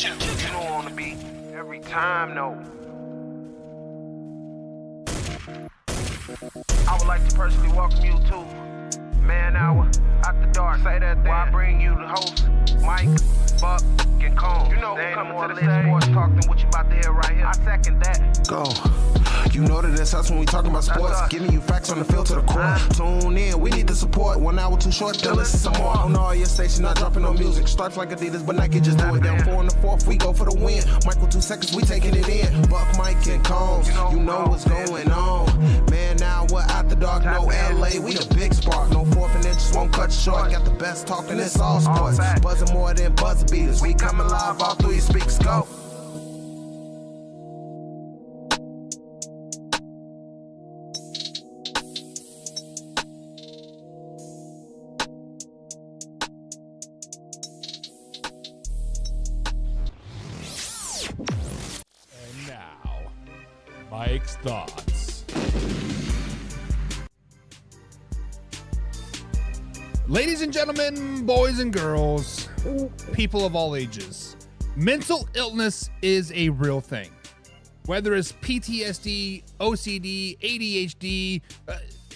You know on the beat every time, no. I would like to personally welcome you to Man Hour After Dark. Say that thing. While I bring you the host, Mike, Buck, and Cone. You know who's coming to the stage. Sports talk than what you about to hear right here. I second that. Go. You know that it's us when we talking about sports. Giving you facts on the field to the core. Tune in, we need the support. 1 hour too short, then listen some more. On all your stations, not dropping no music. Stripes like Adidas, but Nike just do it. Down 4 in the 4th, we go for the win. Michael 2 seconds, we taking it in. Buck, Mike, and Combs. You know what's going on. Man, now we're After Dark, no LA. We the big spark. No 4th and inches won't cut you short. Got the best talking, it's all sports. Buzzing more than buzzer beaters. We coming live all through your speakers. Go. Mike's thoughts. Ladies and gentlemen, boys and girls, people of all ages, mental illness is a real thing. Whether it's PTSD, OCD, ADHD,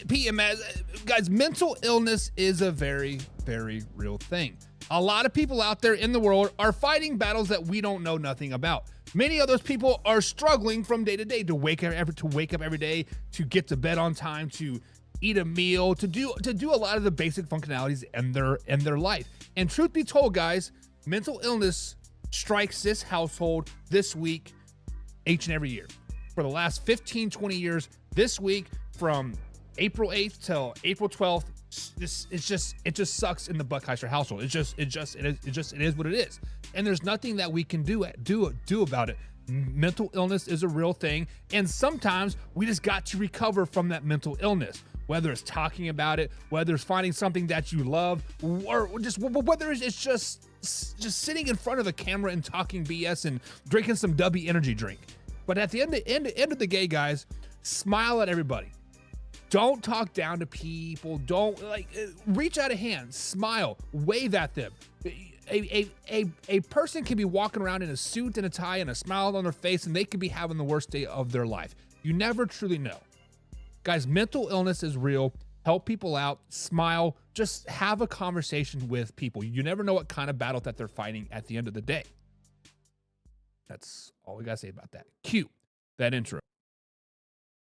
PMS, guys, mental illness is a very, very real thing. A lot of people out there in the world are fighting battles that we don't know nothing about. Many of those people are struggling from day to day to wake up every day, to get to bed on time, to eat a meal, to do a lot of the basic functionalities in their life. And truth be told, guys, mental illness strikes this household this week, each and every year. For the last 15, 20 years, this week from April 8th till April 12th, it just sucks in the Buckheiser household. It is what it is, and there's nothing that we can do about it. Mental illness is a real thing, and sometimes we just got to recover from that mental illness. Whether it's talking about it, whether it's finding something that you love, or just whether it's just sitting in front of the camera and talking BS and drinking some W energy drink. But at the end of the day, guys, smile at everybody. Don't talk down to people. Don't reach out a hand, smile, wave at them. A person can be walking around in a suit and a tie and a smile on their face, and they could be having the worst day of their life. You never truly know. Guys, mental illness is real. Help people out, smile, just have a conversation with people. You never know what kind of battle that they're fighting at the end of the day. That's all we gotta say about that. Cue that intro.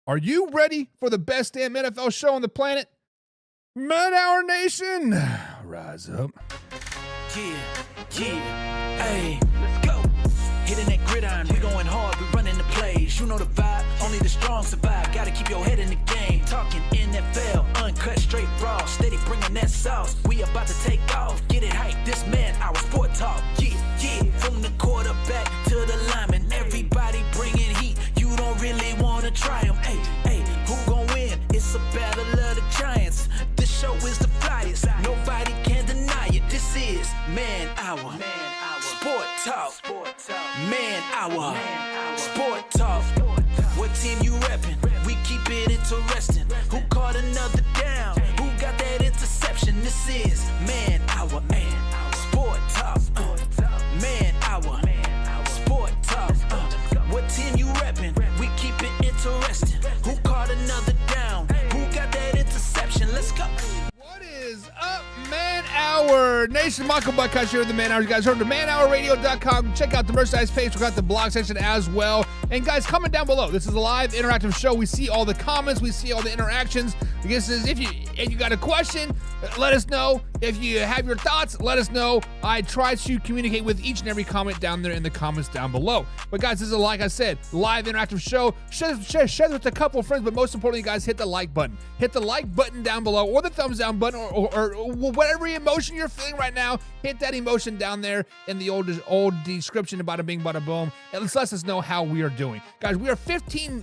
Are you ready for the best damn NFL show on the planet? Man Hour Nation, rise up. Yeah, hey, let's go. Hitting that gridiron, we going hard, we running the plays. You know the vibe, only the strong survive. Gotta keep your head in the game. Talking NFL, uncut, straight raw. Steady bringing that sauce. We about to take off. Get it hype, this Man Hour Sport Talk. Yeah, from the quarterback to the lineman. Everybody bringing heat. You don't really want to try them. Hey, who gon' win? It's a battle of the giants. This show is the flyest. Nobody can deny it. This is Man Hour. Sport Talk. Man Hour. Sport Talk. What team you reppin'? We keep it interesting. Who caught another down? Who got that interception? This is Man Hour. Sport Talk. Man Hour. Sport Talk. What team you reppin'? We keep it interesting. Who caught another down? Who got that interception? Let's go. What is up, Man Hour Nation? Michael Buckhouse here with the Man Hour. You guys heard the manhourradio.com. Check out the merchandise page. We got the blog section as well. And guys, comment down below. This is a live interactive show. We see all the comments. We see all the interactions. I guess if you got a question, let us know. If you have your thoughts, let us know. I try to communicate with each and every comment down there in the comments down below. But guys, this is, like I said, live interactive show. Share it with a couple of friends, but most importantly, guys, hit the like button. Hit the like button down below, or the thumbs down button, or whatever emotion you're feeling right now. Hit that emotion down there in the old description, bada bing, bada boom. And let's let us know how we are doing. Guys, we are 15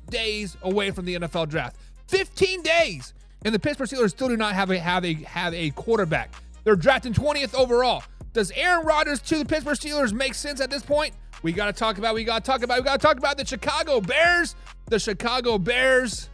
days away from the NFL draft. 15 days, and the Pittsburgh Steelers still do not have a quarterback. They're drafting 20th overall. Does Aaron Rodgers to the Pittsburgh Steelers make sense at this point? We got to talk about the Chicago Bears. The Chicago Bears.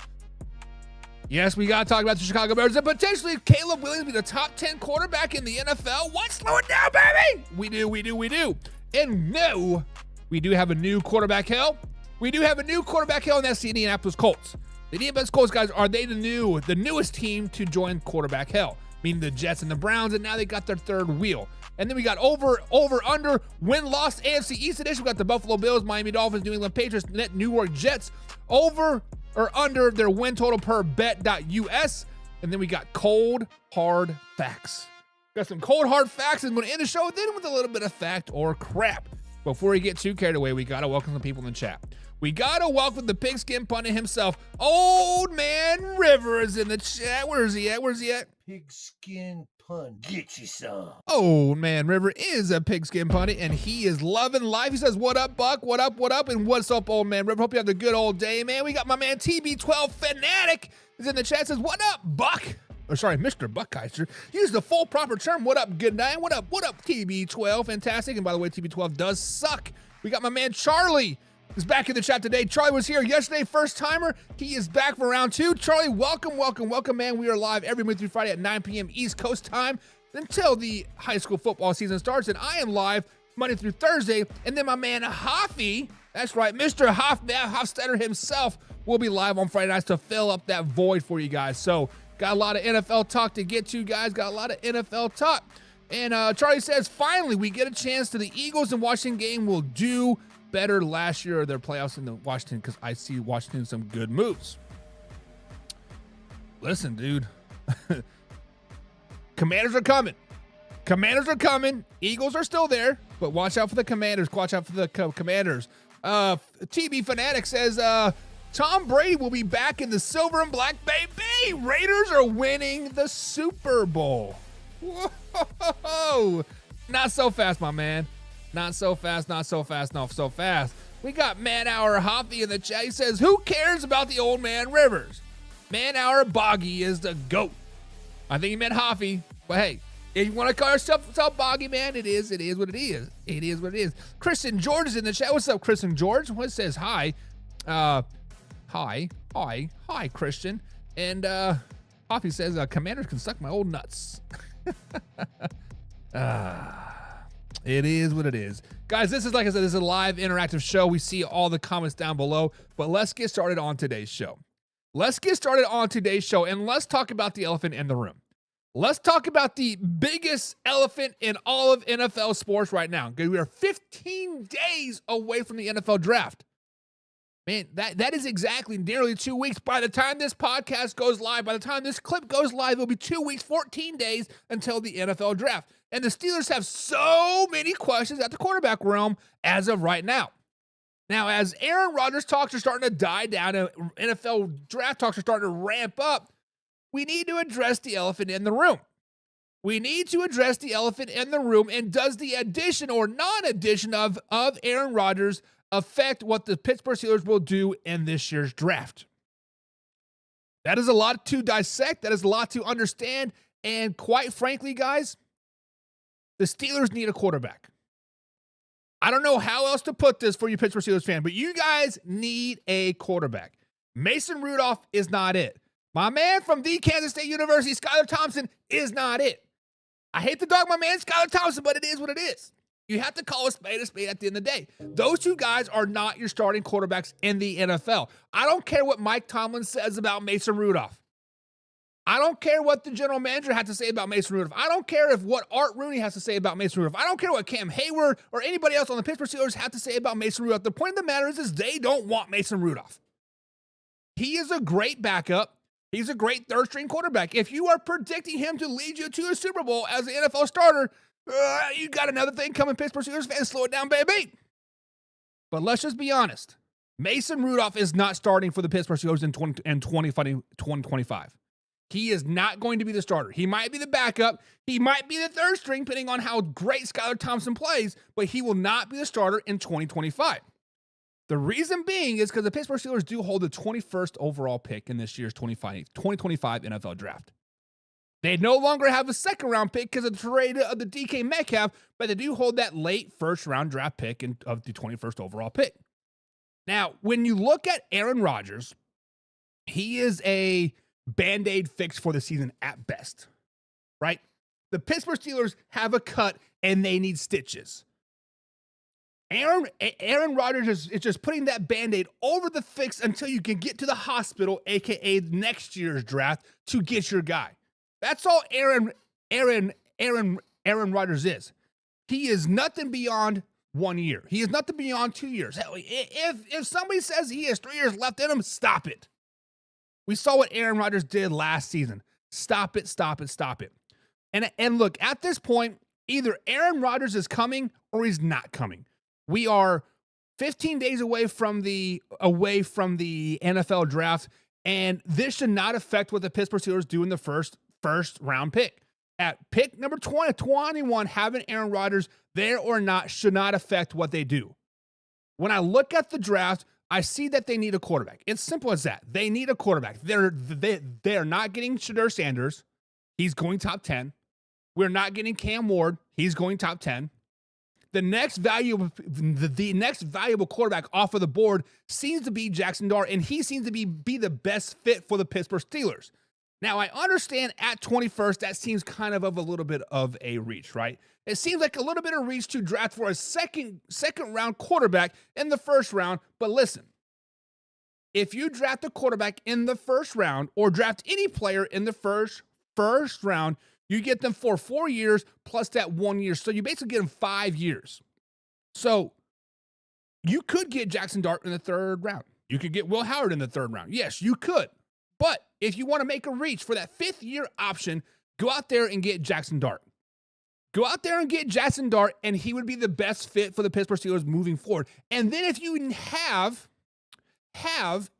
Yes, we got to talk about the Chicago Bears and potentially Caleb Williams be the top 10 quarterback in the NFL. What? Slow it down, baby. We do. And no, we do have a new quarterback hell. We do have a new quarterback hell, and that's the Indianapolis Colts. The Indianapolis Colts, guys, are they the newest team to join quarterback hell? Meaning the Jets and the Browns, and now they got their third wheel. And then we got over, under, win-loss AFC East edition. We got the Buffalo Bills, Miami Dolphins, New England Patriots, New York Jets, over or under their win total per bet.us. And then we got cold, hard facts. Got some cold, hard facts, and we're going to end the show then with a little bit of fact or crap. Before we get too carried away, we got to welcome some people in the chat. We got to welcome the pigskin pundit himself, Old Man Rivers, in the chat. Where is he at? Where's he at? Pigskin pun. Get you some. Old Man River is a pigskin pundit, and he is loving life. He says, what up, Buck? What up, what up? And what's up, Old Man River? Hope you have the good old day, man. We got my man TB12 Fanatic is in the chat. Says, what up, Buck? Or sorry, Mr. Buckheister. Use the full proper term. What up, good night? What up, TB12? Fantastic. And by the way, TB12 does suck. We got my man Charlie is back in the chat today. Charlie was here yesterday, first timer. He is back for round 2. Charlie, welcome, man. We are live every Monday through Friday at 9 p.m. East Coast time until the high school football season starts. And I am live Monday through Thursday. And then my man Hoffy, that's right, Mr. Hofstetter himself, will be live on Friday nights to fill up that void for you guys. So got a lot of NFL talk to get to, guys. Got a lot of NFL talk. And Charlie says, finally, we get a chance to the Eagles and Washington game. Will do better last year of their playoffs in the Washington, because I see Washington some good moves. Listen, dude. Commanders are coming. Eagles are still there, but watch out for the Commanders. Commanders. TB Fanatic says, Tom Brady will be back in the silver and black, baby. Raiders are winning the Super Bowl. Whoa. Not so fast, my man. Not so fast. We got Man-Hour Hoppy in the chat. He says, who cares about the Old Man Rivers? Man-Hour Boggy is the GOAT. I think he meant Hoppy, but hey, if you want to call yourself Boggy, man, it is what it is. Kristen George is in the chat. What's up, Kristen George? What says hi? Hi, Christian. And Hoppy says, Commanders can suck my old nuts. It is what it is. Guys, this is, like I said, this is a live interactive show. We see all the comments down below, but let's get started on today's show. And let's talk about the elephant in the room. Let's talk about the biggest elephant in all of NFL sports right now. We are 15 days away from the NFL draft. Man, that is exactly nearly 2 weeks. By the time this podcast goes live, by the time this clip goes live, it'll be 2 weeks, 14 days until the NFL draft. And the Steelers have so many questions at the quarterback realm as of right now. Now, as Aaron Rodgers talks are starting to die down and NFL draft talks are starting to ramp up, we need to address the elephant in the room. And does the addition or non-addition of Aaron Rodgers affect what the Pittsburgh Steelers will do in this year's draft? That is a lot to dissect. That is a lot to understand. And quite frankly, guys, the Steelers need a quarterback. I don't know how else to put this for you Pittsburgh Steelers fan, but you guys need a quarterback. Mason Rudolph is not it. My man from the Kansas State University, Skylar Thompson, is not it. I hate to dog my man Skylar Thompson, but it is what it is. You have to call a spade at the end of the day. Those two guys are not your starting quarterbacks in the NFL. I don't care what Mike Tomlin says about Mason Rudolph. I don't care what the general manager had to say about Mason Rudolph. I don't care what Art Rooney has to say about Mason Rudolph. I don't care what Cam Hayward or anybody else on the Pittsburgh Steelers have to say about Mason Rudolph. The point of the matter is they don't want Mason Rudolph. He is a great backup. He's a great third-string quarterback. If you are predicting him to lead you to a Super Bowl as an NFL starter, you got another thing coming, Pittsburgh Steelers fans. Slow it down, baby. But let's just be honest. Mason Rudolph is not starting for the Pittsburgh Steelers in 2025. He is not going to be the starter. He might be the backup. He might be the third string, depending on how great Skylar Thompson plays, but he will not be the starter in 2025. The reason being is because the Pittsburgh Steelers do hold the 21st overall pick in this year's 2025 NFL draft. They no longer have a second-round pick because of the trade of the DK Metcalf, but they do hold that late first-round draft pick of the 21st overall pick. Now, when you look at Aaron Rodgers, he is a Band-Aid fix for the season at best, right? The Pittsburgh Steelers have a cut and they need stitches. Aaron Rodgers is just putting that Band-Aid over the fix until you can get to the hospital, aka next year's draft, to get your guy. That's all Aaron Rodgers is. He is nothing beyond 1 year. He is nothing beyond 2 years. Hell, if somebody says he has 3 years left in him, stop it. We saw what Aaron Rodgers did last season. Stop it, stop it, stop it. And look, at this point, either Aaron Rodgers is coming or he's not coming. We are 15 days away from the NFL draft, and this should not affect what the Pittsburgh Steelers do in the first round pick. At pick number 21, having Aaron Rodgers there or not should not affect what they do. When I look at the draft, I see that they need a quarterback. It's simple as that. They need a quarterback. They're not getting Shedeur Sanders. He's going top 10. We're not getting Cam Ward. He's going top 10. The next valuable quarterback off of the board seems to be Jackson Dart, and he seems to be the best fit for the Pittsburgh Steelers. Now, I understand at 21st, that seems kind of a little bit of a reach, right? It seems like a little bit of reach to draft for a second round quarterback in the first round. But listen, if you draft a quarterback in the first round or draft any player in the first round, you get them for 4 years plus that 1 year. So you basically get them 5 years. So you could get Jackson Dart in the third round. You could get Will Howard in the third round. Yes, you could. But if you want to make a reach for that 5th year option, go out there and get Jackson Dart. Go out there and get Jackson Dart, and he would be the best fit for the Pittsburgh Steelers moving forward. And then if you have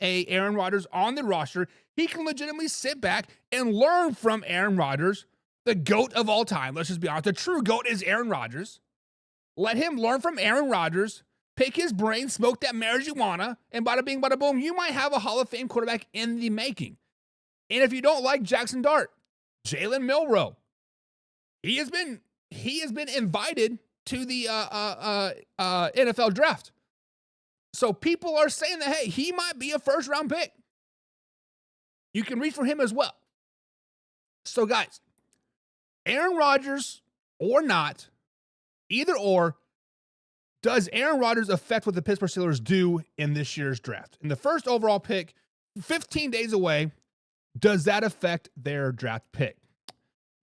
a Aaron Rodgers on the roster, he can legitimately sit back and learn from Aaron Rodgers, the GOAT of all time. Let's just be honest. The true GOAT is Aaron Rodgers. Let him learn from Aaron Rodgers, pick his brain, smoke that marijuana, and bada bing, bada boom, you might have a Hall of Fame quarterback in the making. And if you don't like Jackson Dart, Jalen Milore, he has been invited to the NFL draft. So people are saying that, hey, he might be a first-round pick. You can reach for him as well. So, guys, Aaron Rodgers or not, either or, does Aaron Rodgers affect what the Pittsburgh Steelers do in this year's draft? In the first overall pick, 15 days away, does that affect their draft pick?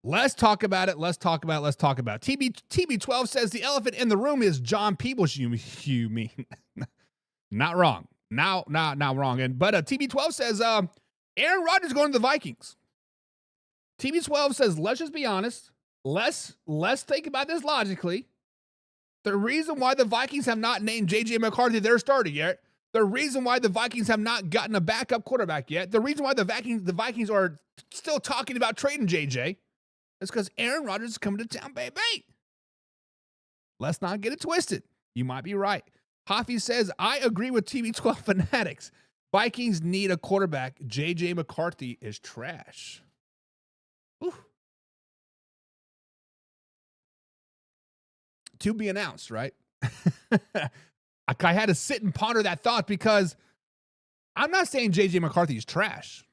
Let's talk about it. TB12 says the elephant in the room is John Peebles. You mean not wrong. Not wrong. But TB12 says Aaron Rodgers going to the Vikings. TB12 says let's just be honest. Let's think about this logically. The reason why the Vikings have not named J.J. McCarthy their starter yet, the reason why the Vikings have not gotten a backup quarterback yet, the reason why the Vikings are still talking about trading J.J. is because Aaron Rodgers is coming to town, baby. Let's not get it twisted. You might be right. Hoffy says, I agree with TB12 fanatics. Vikings need a quarterback. J.J. McCarthy is trash. Ooh. To be announced, right? I had to sit and ponder that thought because I'm not saying J.J. McCarthy is trash.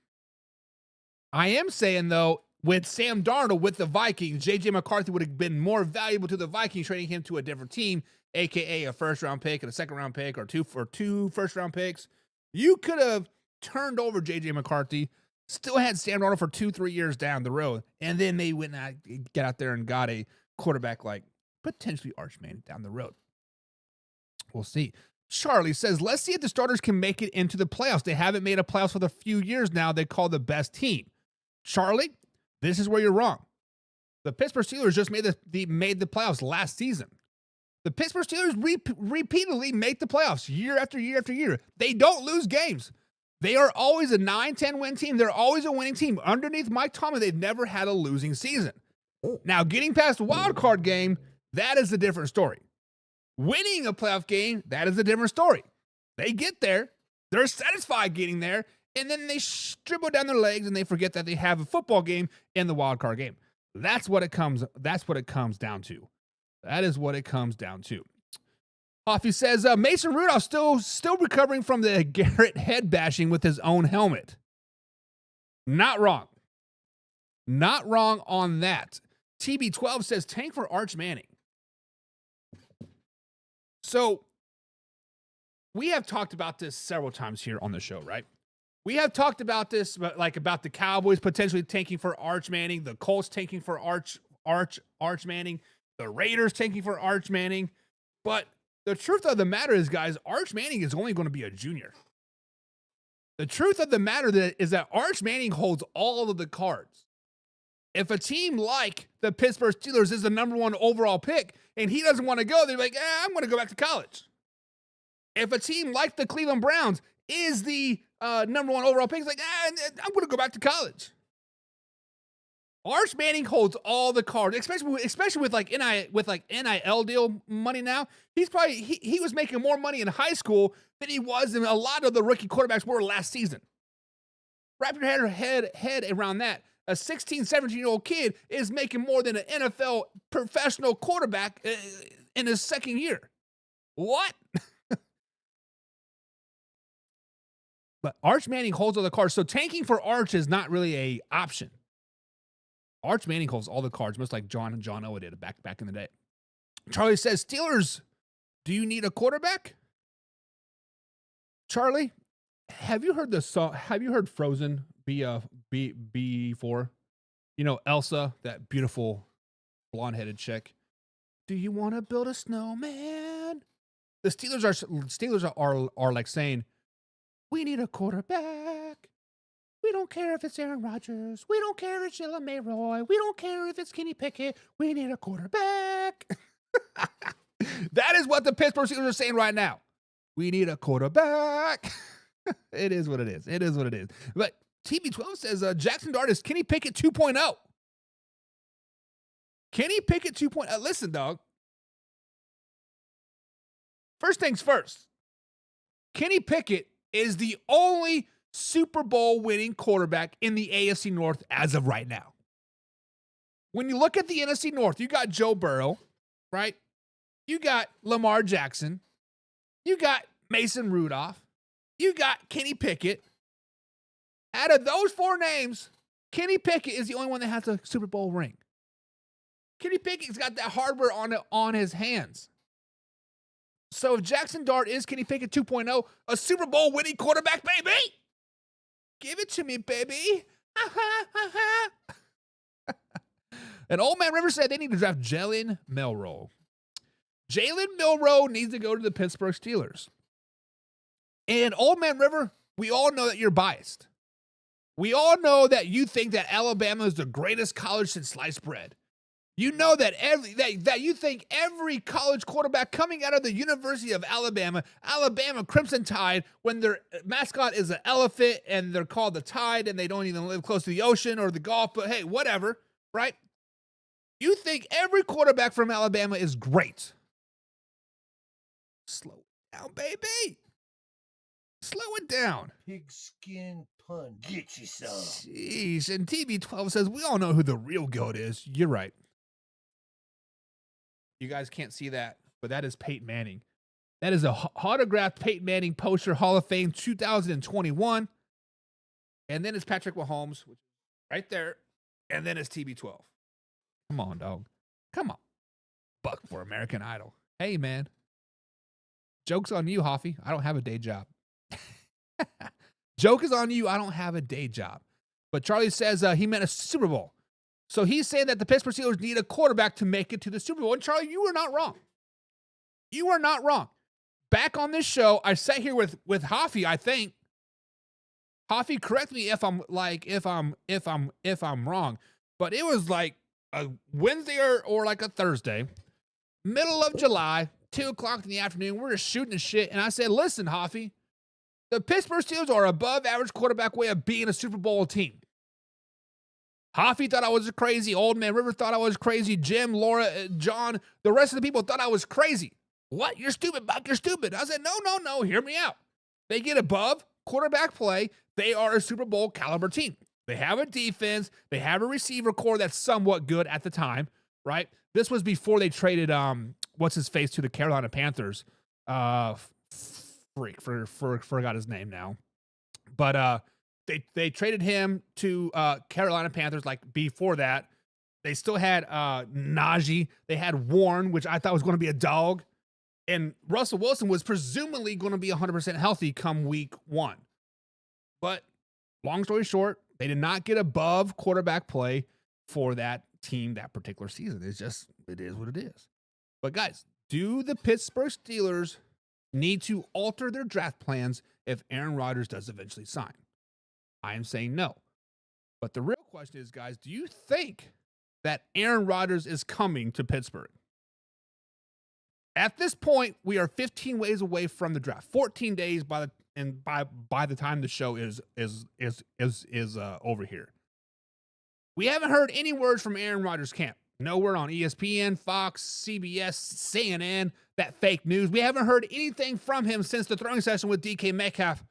I am saying, though, with Sam Darnold with the Vikings, J.J. McCarthy would have been more valuable to the Vikings trading him to a different team, a.k.a. a first-round pick and a second-round pick or two first-round picks. You could have turned over J.J. McCarthy, still had Sam Darnold for 2-3 years down the road, and then they went and got out there and got a quarterback like potentially Arch Manning down the road. We'll see. Charlie says, let's see if the starters can make it into the playoffs. They haven't made a playoffs for a few years now. They call the best team. Charlie, this is where you're wrong. The Pittsburgh Steelers just made the playoffs last season. The Pittsburgh Steelers repeatedly make the playoffs year after year after year. They don't lose games. They are always a 9-10 win team. They're always a winning team. Underneath Mike Tomlin, they've never had a losing season. Now, getting past the wild card game, that is a different story. Winning a playoff game, that is a different story. They get there, they're satisfied getting there, and then they dribble down their legs and they forget that they have a football game in the wild card game. That's what it comes down to. That is what it comes down to. Hoffy says, Mason Rudolph still recovering from the Garrett head bashing with his own helmet. Not wrong. Not wrong on that. TB12 says, tank for Arch Manning. So we have talked about this several times here on the show, right? We have talked about this, like about the Cowboys potentially tanking for Arch Manning, the Colts tanking for Arch Manning, the Raiders tanking for Arch Manning. But the truth of the matter is, guys, Arch Manning is only going to be a junior. The truth of the matter is that Arch Manning holds all of the cards. If a team like the Pittsburgh Steelers is the number 1 overall pick and he doesn't want to go, they're like, I'm going to go back to college. If a team like the Cleveland Browns is the number 1 overall pick, it's like, I'm going to go back to college. Arch Manning holds all the cards, especially with NIL deal money now. He was making more money in high school than he was in a lot of the rookie quarterbacks were last season. Wrap your head around that. A 16, 17-year-old kid is making more than an NFL professional quarterback in his second year. What? But Arch Manning holds all the cards, so tanking for Arch is not really an option. Arch Manning holds all the cards, much like John Owa did back in the day. Charlie says, Steelers, do you need a quarterback? Charlie, have you heard the song? Have you heard Frozen before? You know, Elsa, that beautiful blonde-headed chick. Do you want to build a snowman? The Steelers are like saying, we need a quarterback. We don't care if it's Aaron Rodgers. We don't care if it's Jalen Milore. We don't care if it's Kenny Pickett. We need a quarterback. That is what the Pittsburgh Steelers are saying right now. We need a quarterback. It is what it is. It is what it is. But TB12 says Jackson Dart is Kenny Pickett 2.0. Kenny Pickett 2.0. Listen, dog. First things first. Kenny Pickett is the only Super Bowl winning quarterback in the AFC North as of right now. When you look at the NFC North, you got Joe Burrow, right? You got Lamar Jackson. You got Mason Rudolph. You got Kenny Pickett. Out of those 4 names, Kenny Pickett is the only one that has a Super Bowl ring. Kenny Pickett's got that hardware on his hands. So if Jackson Dart is Kenny Pickett 2.0, a Super Bowl winning quarterback, baby, give it to me, baby. And Old Man River said they need to draft Jalen Milore. Jalen Milore needs to go to the Pittsburgh Steelers. And Old Man River, we all know that you're biased. We all know that you think that Alabama is the greatest college since sliced bread. You know that that you think every college quarterback coming out of the University of Alabama Crimson Tide, when their mascot is an elephant and they're called the Tide and they don't even live close to the ocean or the Gulf, but hey, whatever, right? You think every quarterback from Alabama is great. Slow it down, baby. Slow it down. Pigskin pun. Get you some. Jeez. And TB12 says, we all know who the real GOAT is. You're right. You guys can't see that, but that is Peyton Manning. That is a autographed Peyton Manning poster, Hall of Fame 2021. And then it's Patrick Mahomes, which is right there. And then it's TB12. Come on, dog. Come on. Buck for American Idol. Hey, man. Joke's on you, Hoffy. I don't have a day job. Joke is on you. I don't have a day job. But Charlie says he meant a Super Bowl. So he's saying that the Pittsburgh Steelers need a quarterback to make it to the Super Bowl. And Charlie, you are not wrong. You are not wrong. Back on this show, I sat here with Hoffy, I think. Hoffy, correct me if I'm wrong. But it was like a Wednesday or like a Thursday, middle of July, 2:00 in the afternoon. We're just shooting the shit. And I said, listen, Hoffy, the Pittsburgh Steelers are above average quarterback way of being a Super Bowl team. Hoffy thought I was crazy. Old Man River thought I was crazy. Jim, Laura, John, the rest of the people thought I was crazy. What? You're stupid, Buck. You're stupid. I said, no. Hear me out. They get above quarterback play. They are a Super Bowl caliber team. They have a defense. They have a receiver core that's somewhat good at the time, right? This was before they traded, what's-his-face to the Carolina Panthers. Forgot his name now. But, They traded him to Carolina Panthers like before that. They still had Najee. They had Warren, which I thought was going to be a dog. And Russell Wilson was presumably going to be 100% healthy come week 1. But long story short, they did not get above quarterback play for that team that particular season. It is what it is. But guys, do the Pittsburgh Steelers need to alter their draft plans if Aaron Rodgers does eventually sign? I am saying no. But the real question is, guys, do you think that Aaron Rodgers is coming to Pittsburgh? At this point, we are 15 days away from the draft. 14 days by the time the show is over here. We haven't heard any words from Aaron Rodgers' camp. No word on ESPN, Fox, CBS, CNN, that fake news. We haven't heard anything from him since the throwing session with DK Metcalf.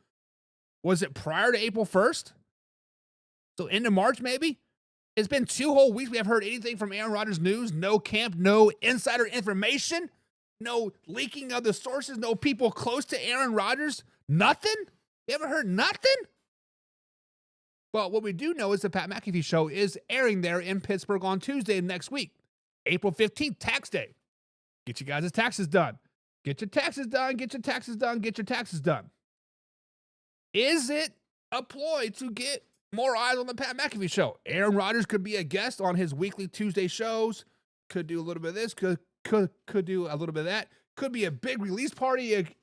Was it prior to April 1st? So end of March, maybe? It's been 2 whole weeks. We haven't heard anything from Aaron Rodgers' news. No camp, no insider information, no leaking of the sources, no people close to Aaron Rodgers. Nothing? You haven't heard nothing? But what we do know is the Pat McAfee show is airing there in Pittsburgh on Tuesday next week, April 15th, tax day. Get you guys' taxes done. Get your taxes done. Get your taxes done. Get your taxes done. Is it a ploy to get more eyes on the Pat McAfee show? Aaron Rodgers could be a guest on his weekly Tuesday shows. Could do a little bit of this. Could do a little bit of that. Could be a big release party. It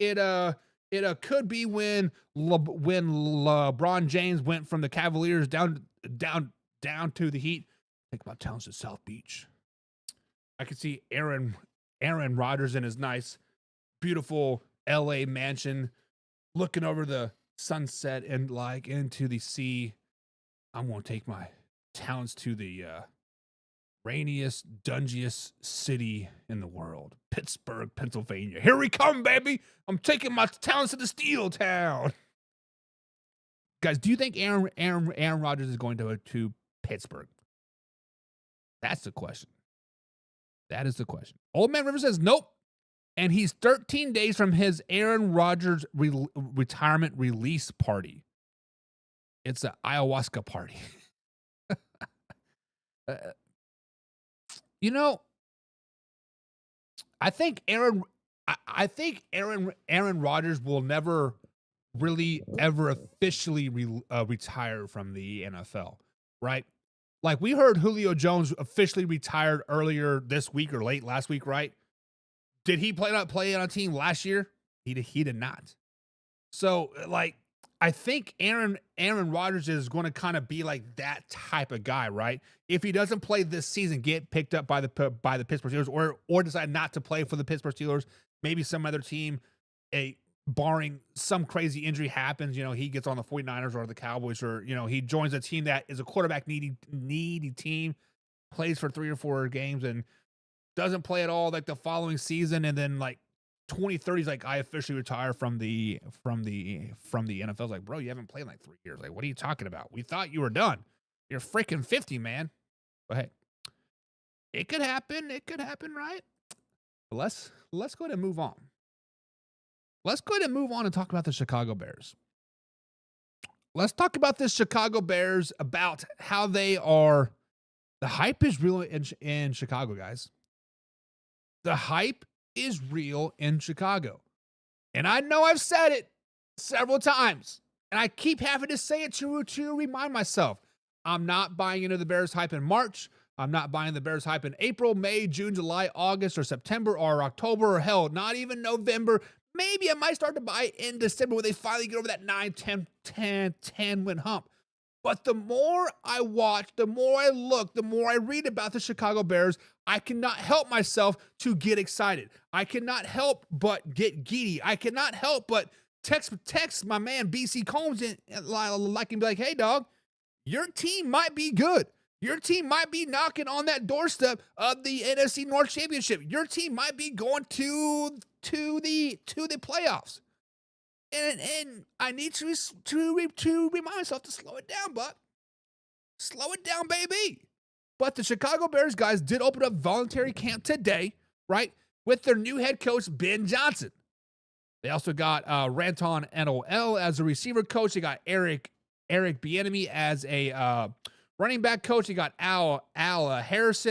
could be when LeBron James went from the Cavaliers down to the Heat. Think about towns to South Beach. I could see Aaron Rodgers in his nice, beautiful LA mansion, looking over the sunset and like into the sea. I'm gonna take my talents to the rainiest, dungiest city in the world, Pittsburgh, Pennsylvania. Here we come, baby. I'm taking my talents to the steel town. Guys, do you think Aaron Rodgers is going to Pittsburgh? That's the question. That is the question. Old Man River says nope. And he's 13 days from his Aaron Rodgers retirement release party. It's an ayahuasca party. I think Aaron Rodgers will never really ever officially retire from the NFL, right? Like we heard Julio Jones officially retired earlier this week or late last week, right? Did he play on a team last year? He did not. So like I think Aaron Rodgers is going to kind of be like that type of guy, right? If he doesn't play this season, get picked up by the Pittsburgh Steelers, or decide not to play for the Pittsburgh Steelers, maybe some other team, barring some crazy injury happens, he gets on the 49ers or the Cowboys, or he joins a team that is a quarterback needy team, plays for 3 or 4 games and doesn't play at all like the following season, and then like 2030 is like, I officially retire from the NFL. It's like, bro, you haven't played in like 3 years. Like, what are you talking about? We thought you were done. You're freaking 50, man. But hey, it could happen. It could happen, right? But let's go ahead and move on. Let's go ahead and move on and talk about the Chicago Bears. Let's talk about this Chicago Bears, about how they are. The hype is real in Chicago, guys. The hype is real in Chicago. And I know I've said it several times, and I keep having to say it to remind myself. I'm not buying into the Bears hype in March. I'm not buying the Bears hype in April, May, June, July, August, or September, or October, or hell, not even November. Maybe I might start to buy in December when they finally get over that 9, 10 win hump. But the more I watch, the more I look, the more I read about the Chicago Bears, I cannot help myself to get excited. I cannot help but get giddy. I cannot help but text my man BC Combs and be like, hey, dog, your team might be good. Your team might be knocking on that doorstep of the NFC North Championship. Your team might be going to the playoffs. And I need to remind myself to slow it down, but slow it down, baby. But the Chicago Bears guys did open up voluntary camp today, right, with their new head coach, Ben Johnson. They also got Ranton NOL as a receiver coach. They got Eric Bieniemy as a running back coach. They got Al Harris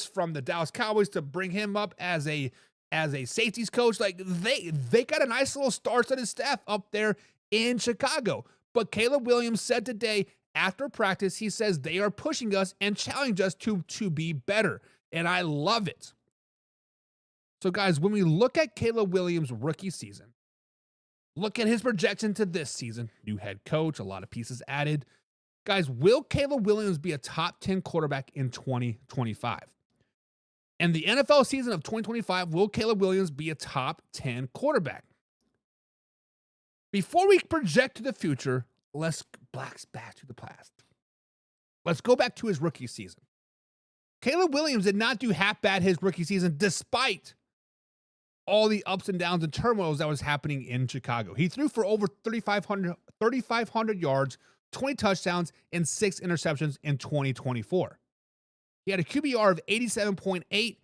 from the Dallas Cowboys to bring him up as a as a safeties coach. Like they got a nice little star-studded staff up there in Chicago. But Caleb Williams said today after practice, he says they are pushing us and challenging us to be better. And I love it. So guys, when we look at Caleb Williams' rookie season, look at his projection to this season, new head coach, a lot of pieces added. Guys, will Caleb Williams be a top 10 quarterback in 2025? In the NFL season of 2025, will Caleb Williams be a top 10 quarterback? Before we project to the future, let's back to the past. Let's go back to his rookie season. Caleb Williams did not do half bad his rookie season despite all the ups and downs and turmoils that was happening in Chicago. He threw for over 3,500 yards, 20 touchdowns, and 6 interceptions in 2024. He had a QBR of 87.8,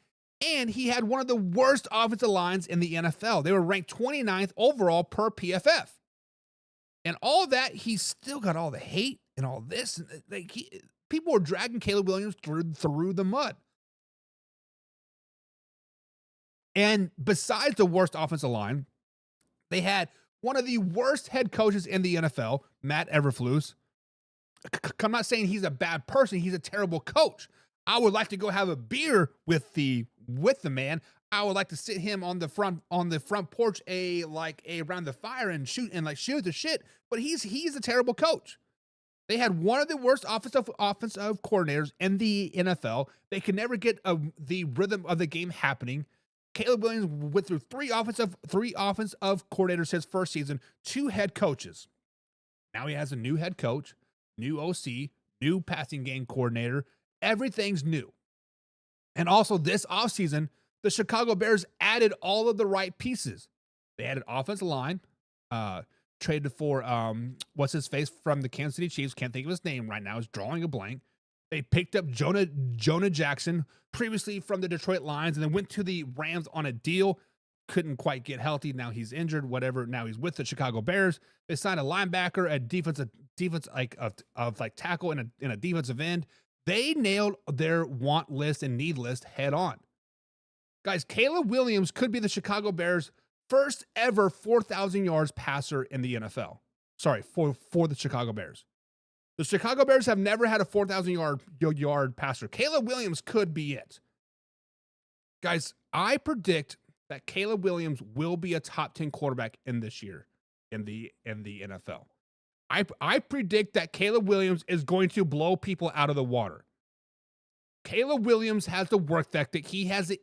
and he had one of the worst offensive lines in the NFL. They were ranked 29th overall per PFF. And all that, he still got all the hate and all this. Like people were dragging Caleb Williams through the mud. And besides the worst offensive line, they had one of the worst head coaches in the NFL, Matt Eberflus. I'm not saying he's a bad person. He's a terrible coach. I would like to go have a beer with the man. I would like to sit him on the front porch, around the fire and shoot the shit. But he's a terrible coach. They had one of the worst offensive coordinators in the NFL. They could never get the rhythm of the game happening. Caleb Williams went through three offensive coordinators his first season, 2 head coaches. Now he has a new head coach, new OC, new passing game coordinator. Everything's new. And also this offseason, the Chicago Bears added all of the right pieces. They added offensive line, traded for what's his face from the Kansas City Chiefs. Can't think of his name right now. He's drawing a blank. They picked up Jonah Jackson, previously from the Detroit Lions, and then went to the Rams on a deal. Couldn't quite get healthy. Now he's injured, whatever. Now he's with the Chicago Bears. They signed a linebacker, a defense tackle, and a defensive end. They nailed their want list and need list head on. Guys, Caleb Williams could be the Chicago Bears' first ever 4,000 yards passer in the NFL. Sorry, for the Chicago Bears. The Chicago Bears have never had a 4,000 yard passer. Caleb Williams could be it. Guys, I predict that Caleb Williams will be a top 10 quarterback in this year in the NFL. I predict that Caleb Williams is going to blow people out of the water. Caleb Williams has the work ethic. He has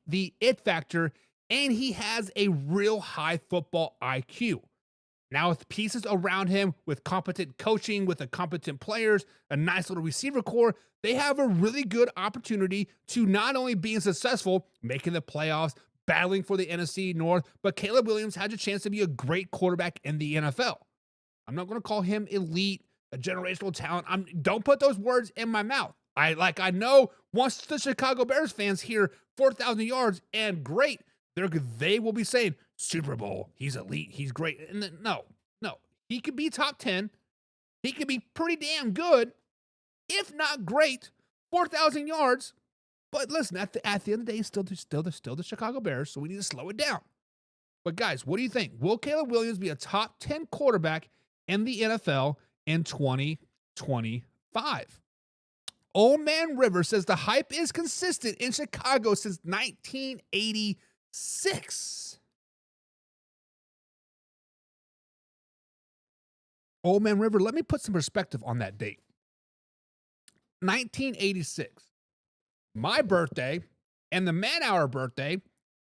the it factor, and he has a real high football IQ. Now with pieces around him, with competent coaching, with the competent players, a nice little receiver core, they have a really good opportunity to not only being successful, making the playoffs, battling for the NFC North, but Caleb Williams has a chance to be a great quarterback in the NFL. I'm not going to call him elite, a generational talent. Don't put those words in my mouth. I know once the Chicago Bears fans hear 4,000 yards and great, they will be saying, Super Bowl, he's elite, he's great. And then, no. He could be top 10. He could be pretty damn good, if not great, 4,000 yards. But listen, at the end of the day, still the Chicago Bears, so we need to slow it down. But guys, what do you think? Will Caleb Williams be a top 10 quarterback in the NFL in 2025? Old Man River says the hype is consistent in Chicago since 1986. Old Man River, let me put some perspective on that date. 1986. My birthday and the Man Hour birthday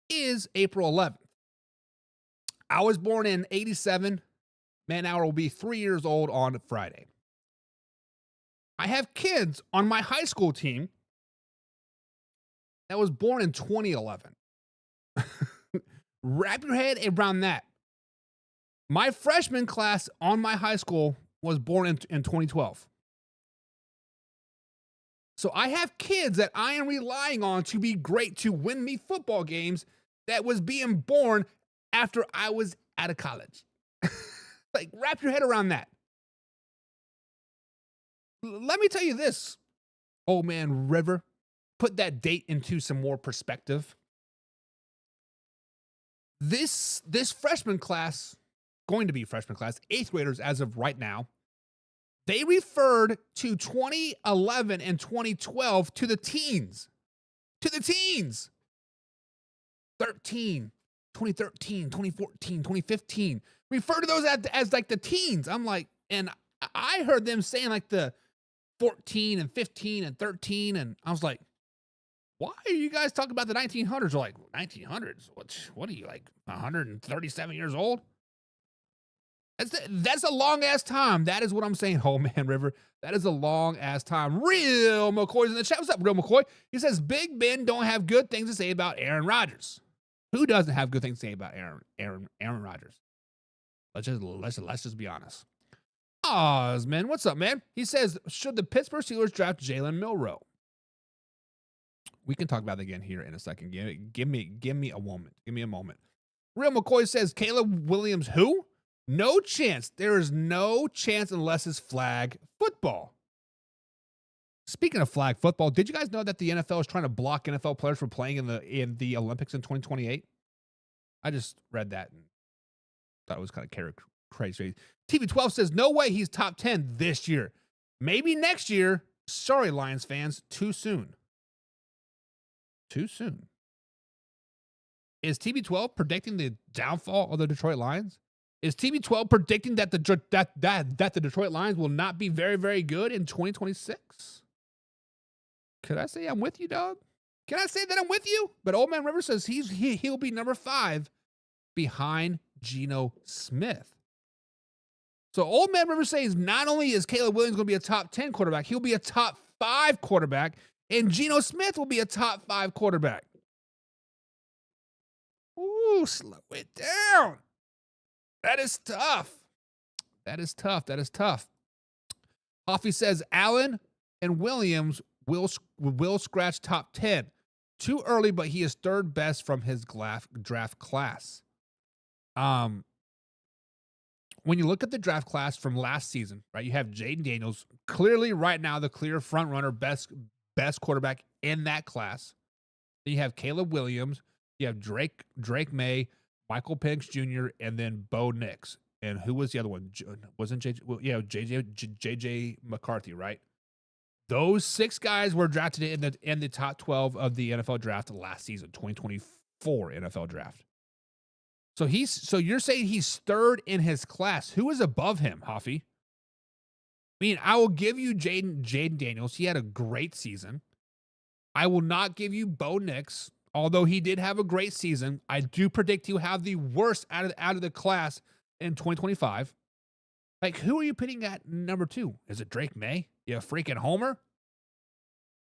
is April 11th. I was born in 87. Man Hour will be 3 years old on Friday. I have kids on my high school team that was born in 2011. Wrap your head around that. My freshman class on my high school was born in 2012. So I have kids that I am relying on to be great, to win me football games, that was being born after I was out of college. Like, wrap your head around that. Let me tell you this, Old Man River, put that date into some more perspective. This freshman class, going to be freshman class, 8th graders as of right now, they referred to 2011 and 2012 to the teens. To the teens. 2013, 2014, 2015. Refer to those as like the teens. I'm like, and I heard them saying like the 14 and 15 and 13. And I was like, why are you guys talking about the 1900s? They're like, 1900s? What are you, like 137 years old? That's a long ass time. That is what I'm saying. Oh man, River. That is a long ass time. Real McCoy's in the chat. What's up, Real McCoy? He says Big Ben don't have good things to say about Aaron Rodgers. Who doesn't have good things to say about Aaron Rodgers? Let's just be honest. Osman, what's up, man? He says, should the Pittsburgh Steelers draft Jalen Milore? We can talk about that again here in a second. Give me a moment. Give me a moment. Real McCoy says, Caleb Williams, who? No chance. There is no chance unless it's flag football. Speaking of flag football, did you guys know that the NFL is trying to block NFL players from playing in the Olympics in 2028? I just read that and thought it was kind of crazy. TV12 says, no way he's top 10 this year. Maybe next year. Sorry, Lions fans. Too soon. Too soon. Is TB12 predicting the downfall of the Detroit Lions? Is TB12 predicting that the Detroit Lions will not be very, very good in 2026? Could I say I'm with you, dog? Can I say that I'm with you? But Old Man River says he'll be number 5 behind Geno Smith. So Old Man River says not only is Caleb Williams going to be a top 10 quarterback, he'll be a top 5 quarterback, and Geno Smith will be a top 5 quarterback. Ooh, slow it down. That is tough. That is tough. That is tough. Hoffy says Allen and Williams will scratch top 10. Too early, but he is third best from his draft class. When you look at the draft class from last season, right, you have Jaden Daniels, clearly right now the clear front runner, best quarterback in that class. Then you have Caleb Williams, you have Drake May, Michael Penix Jr., and then Bo Nix. And who was the other one? Wasn't JJ? Well, yeah, JJ McCarthy, right? Those 6 guys were drafted in the top 12 of the NFL draft last season, 2024 NFL draft. So you're saying he's third in his class. Who is above him, Hoffy? I mean, I will give you Jaden Daniels. He had a great season. I will not give you Bo Nix, although he did have a great season. I do predict he'll have the worst out of the class in 2025. Like, who are you putting at number 2? Is it Drake May? You freaking homer?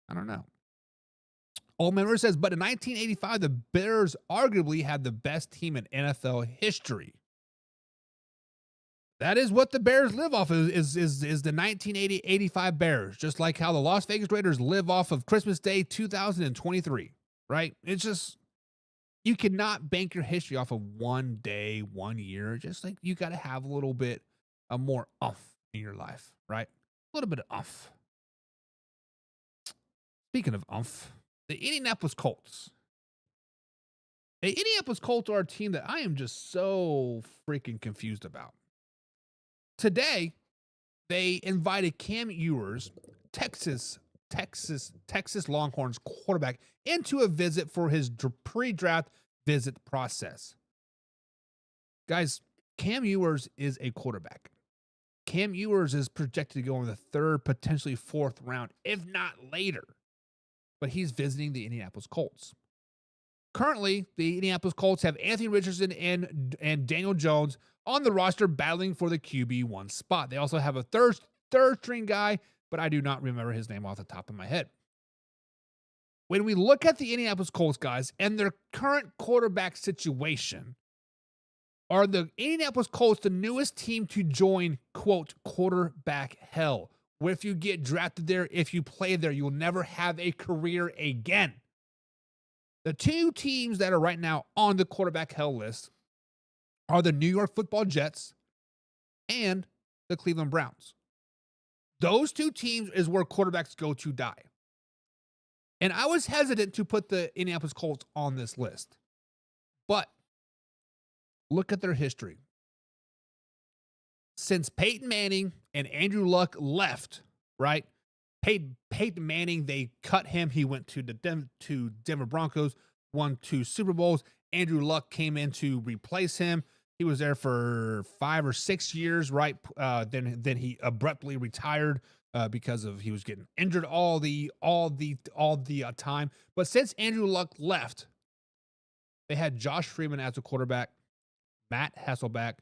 I don't know. Old Man River says, but in 1985, the Bears arguably had the best team in NFL history. That is what the Bears live off of, is the 1980-85 Bears, just like how the Las Vegas Raiders live off of Christmas Day 2023, right? It's just, you cannot bank your history off of one day, 1 year. Just like you got to have a little bit of more oomph in your life, right? A little bit of oomph. Speaking of oomph, the Indianapolis Colts. The Indianapolis Colts are a team that I am just so freaking confused about. Today, they invited Cam Ewers, Texas Longhorns quarterback, into a visit for his pre-draft visit process. Guys, Cam Ewers is a quarterback. Cam Ewers is projected to go in the 3rd, potentially 4th round, if not later. But he's visiting the Indianapolis Colts. Currently, the Indianapolis Colts have Anthony Richardson and Daniel Jones on the roster battling for the QB1 spot. They also have a third string guy, but I do not remember his name off the top of my head. When we look at the Indianapolis Colts, guys, and their current quarterback situation, are the Indianapolis Colts the newest team to join, quote, quarterback hell? Where if you get drafted there, if you play there, you'll never have a career again. The 2 teams that are right now on the quarterback hell list are the New York Football Jets and the Cleveland Browns. Those 2 teams is where quarterbacks go to die. And I was hesitant to put the Indianapolis Colts on this list. But Look at their history. Since Peyton Manning and Andrew Luck left, right? Peyton Manning, they cut him. He went to the Denver Broncos, won 2 Super Bowls. Andrew Luck came in to replace him. He was there for 5 or 6 years, right? Then he abruptly retired because of he was getting injured all the time. But since Andrew Luck left, they had Josh Freeman as a quarterback, Matt Hasselbeck,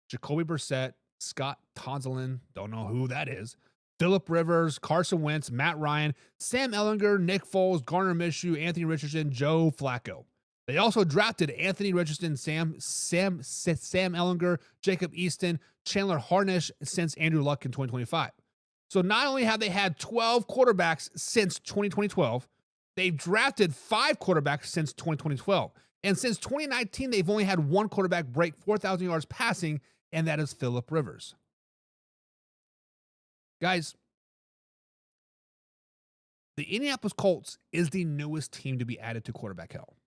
Jacoby Brissett, Scott Tonsilin, don't know who that is, Phillip Rivers, Carson Wentz, Matt Ryan, Sam Ehlinger, Nick Foles, Gardner Minshew, Anthony Richardson, Joe Flacco. They also drafted Anthony Richardson, Sam Ehlinger, Jacob Easton, Chandler Harnish since Andrew Luck in 2025. So not only have they had 12 quarterbacks since 2012, they've drafted 5 quarterbacks since 2012. And since 2019, they've only had 1 quarterback break 4,000 yards passing, and that is Phillip Rivers. Guys, the Indianapolis Colts is the newest team to be added to quarterback hell.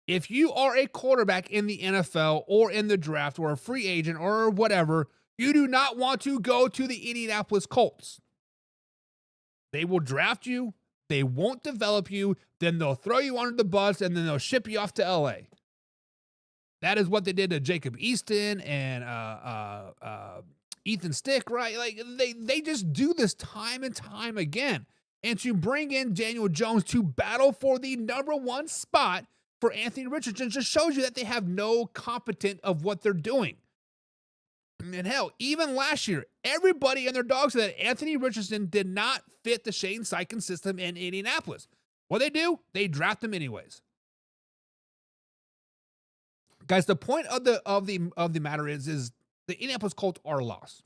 If you are a quarterback in the NFL or in the draft or a free agent or whatever, you do not want to go to the Indianapolis Colts. They will draft you. They won't develop you. Then they'll throw you under the bus and then they'll ship you off to LA. That is what they did to Jacob Easton and Ethan Stick, right? Like they just do this time and time again. And to bring in Daniel Jones to battle for the number 1 spot for Anthony Richardson just shows you that they have no competent of what they're doing. And hell, even last year, everybody and their dogs said that Anthony Richardson did not fit the Shane Steichen system in Indianapolis. What they do? They draft him anyways. Guys, the point of the matter is the Indianapolis Colts are lost.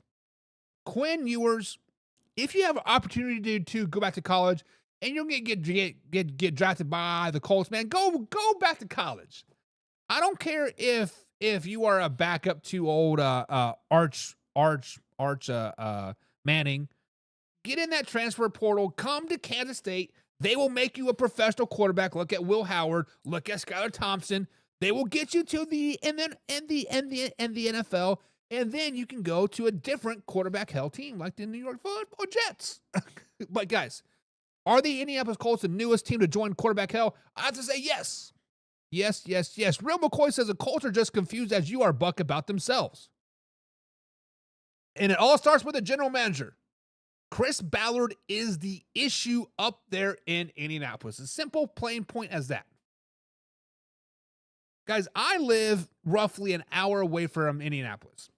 Quinn Ewers, if you have an opportunity to go back to college and you're gonna get drafted by the Colts, man, go back to college. I don't care if you are a backup to old Arch Manning. Get in that transfer portal. Come to Kansas State. They will make you a professional quarterback. Look at Will Howard. Look at Skylar Thompson. They will get you to the NFL, and then you can go to a different quarterback hell team like the New York Football Jets. But guys, are the Indianapolis Colts the newest team to join quarterback hell? I have to say yes. Yes. Real McCoy says the Colts are just confused as you are, Buck, about themselves. And it all starts with the general manager. Chris Ballard is the issue up there in Indianapolis. As simple, plain point as that. Guys, I live roughly an hour away from Indianapolis.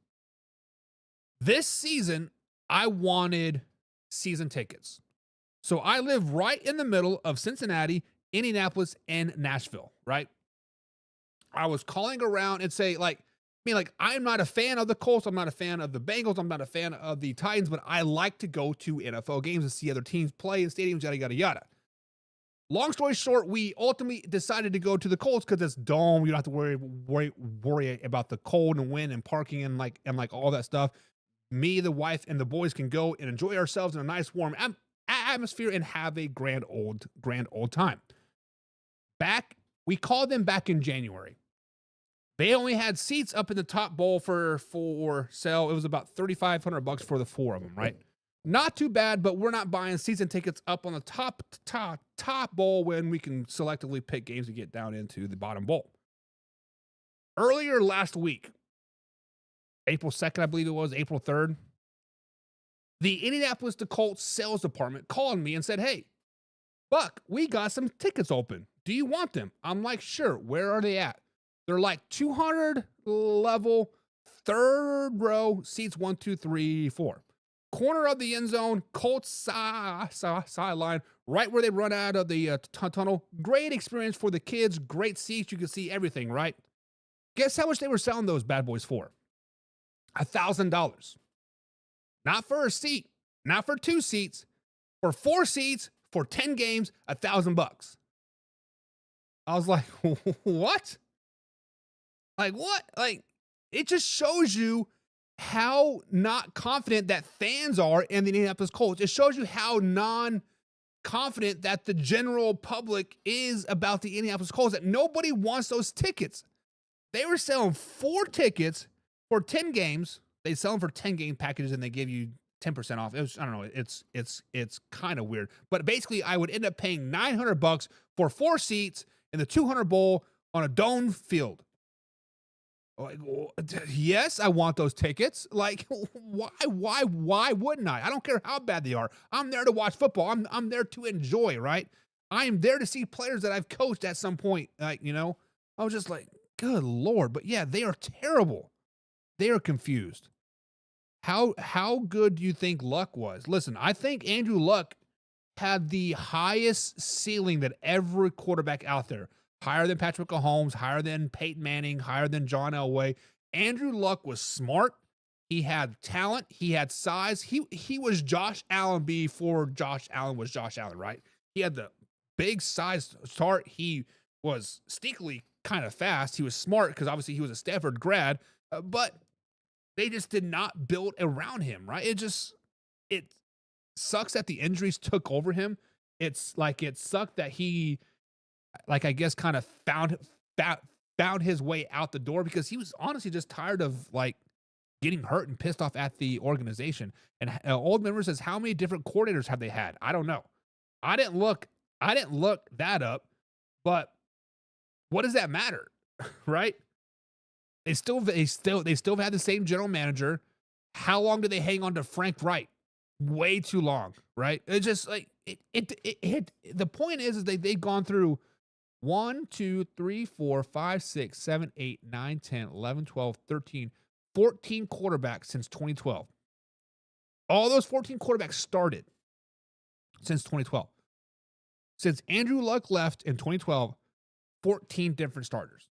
This season, I wanted season tickets. So I live right in the middle of Cincinnati, Indianapolis, and Nashville, right? I was calling around and say, I'm not a fan of the Colts. I'm not a fan of the Bengals. I'm not a fan of the Titans, but I like to go to NFL games and see other teams play in stadiums, yada, yada, yada. Long story short, we ultimately decided to go to the Colts because it's dome. You don't have to worry about the cold and wind and parking and all that stuff. Me, the wife, and the boys can go and enjoy ourselves in a nice warm atmosphere and have a grand old time. We called them back in January. They only had seats up in the top bowl for sale. It was about $3,500 for the 4 of them, right? Not too bad, but we're not buying season tickets up on the top bowl when we can selectively pick games to get down into the bottom bowl. Earlier last week, April 2nd, I believe it was, April 3rd, the Indianapolis Colts sales department called me and said, "Hey, Buck, we got some tickets open. Do you want them?" I'm like, "Sure." Where are they at? They're like 200 level, 3rd row, seats 1, 2, 3, 4. Corner of the end zone, Colts sideline, right where they run out of the tunnel. Great experience for the kids, great seats. You can see everything, right? Guess how much they were selling those bad boys for? $1,000. Not for a seat, not for 2 seats, for 4 seats, for 10 games, $1,000. I was like, what? What? It just shows you how not confident that fans are in the Indianapolis Colts. It shows you how non-confident that the general public is about the Indianapolis Colts, that nobody wants those tickets. They were selling 4 tickets for 10 games. They sell them for 10 game packages and they give you 10% off. It was, I don't know. It's kind of weird, but basically I would end up paying $900 for 4 seats in the 200 bowl on a dome field. Like, yes, I want those tickets. Like, why wouldn't I? I don't care how bad they are. I'm there to watch football. I'm there to enjoy, right? I am there to see players that I've coached at some point. Like, you know, I was just like, good Lord. But yeah, they are terrible. They are confused. How good do you think Luck was? Listen, I think Andrew Luck had the highest ceiling that every quarterback out there. Higher than Patrick Mahomes, higher than Peyton Manning, higher than John Elway. Andrew Luck was smart. He had talent. He had size. He was Josh Allen before Josh Allen was Josh Allen, right? He had the big size start. He was sneakily kind of fast. He was smart because obviously he was a Stanford grad, but they just did not build around him, right? It sucks that the injuries took over him. It's like it sucked that he, like, I guess kind of found his way out the door because he was honestly just tired of like getting hurt and pissed off at the organization. And old member says, how many different coordinators have they had? I don't know. I didn't look that up, but what does that matter? Right? They still had the same general manager. How long did they hang on to Frank Wright? Way too long, right? It's just like the point is they've gone through 1, 2, 3, 4, 5, 6, 7, 8, 9, 10, 11, 12, 13, 14 quarterbacks since 2012. All those 14 quarterbacks started since 2012. Since Andrew Luck left in 2012, 14 different starters.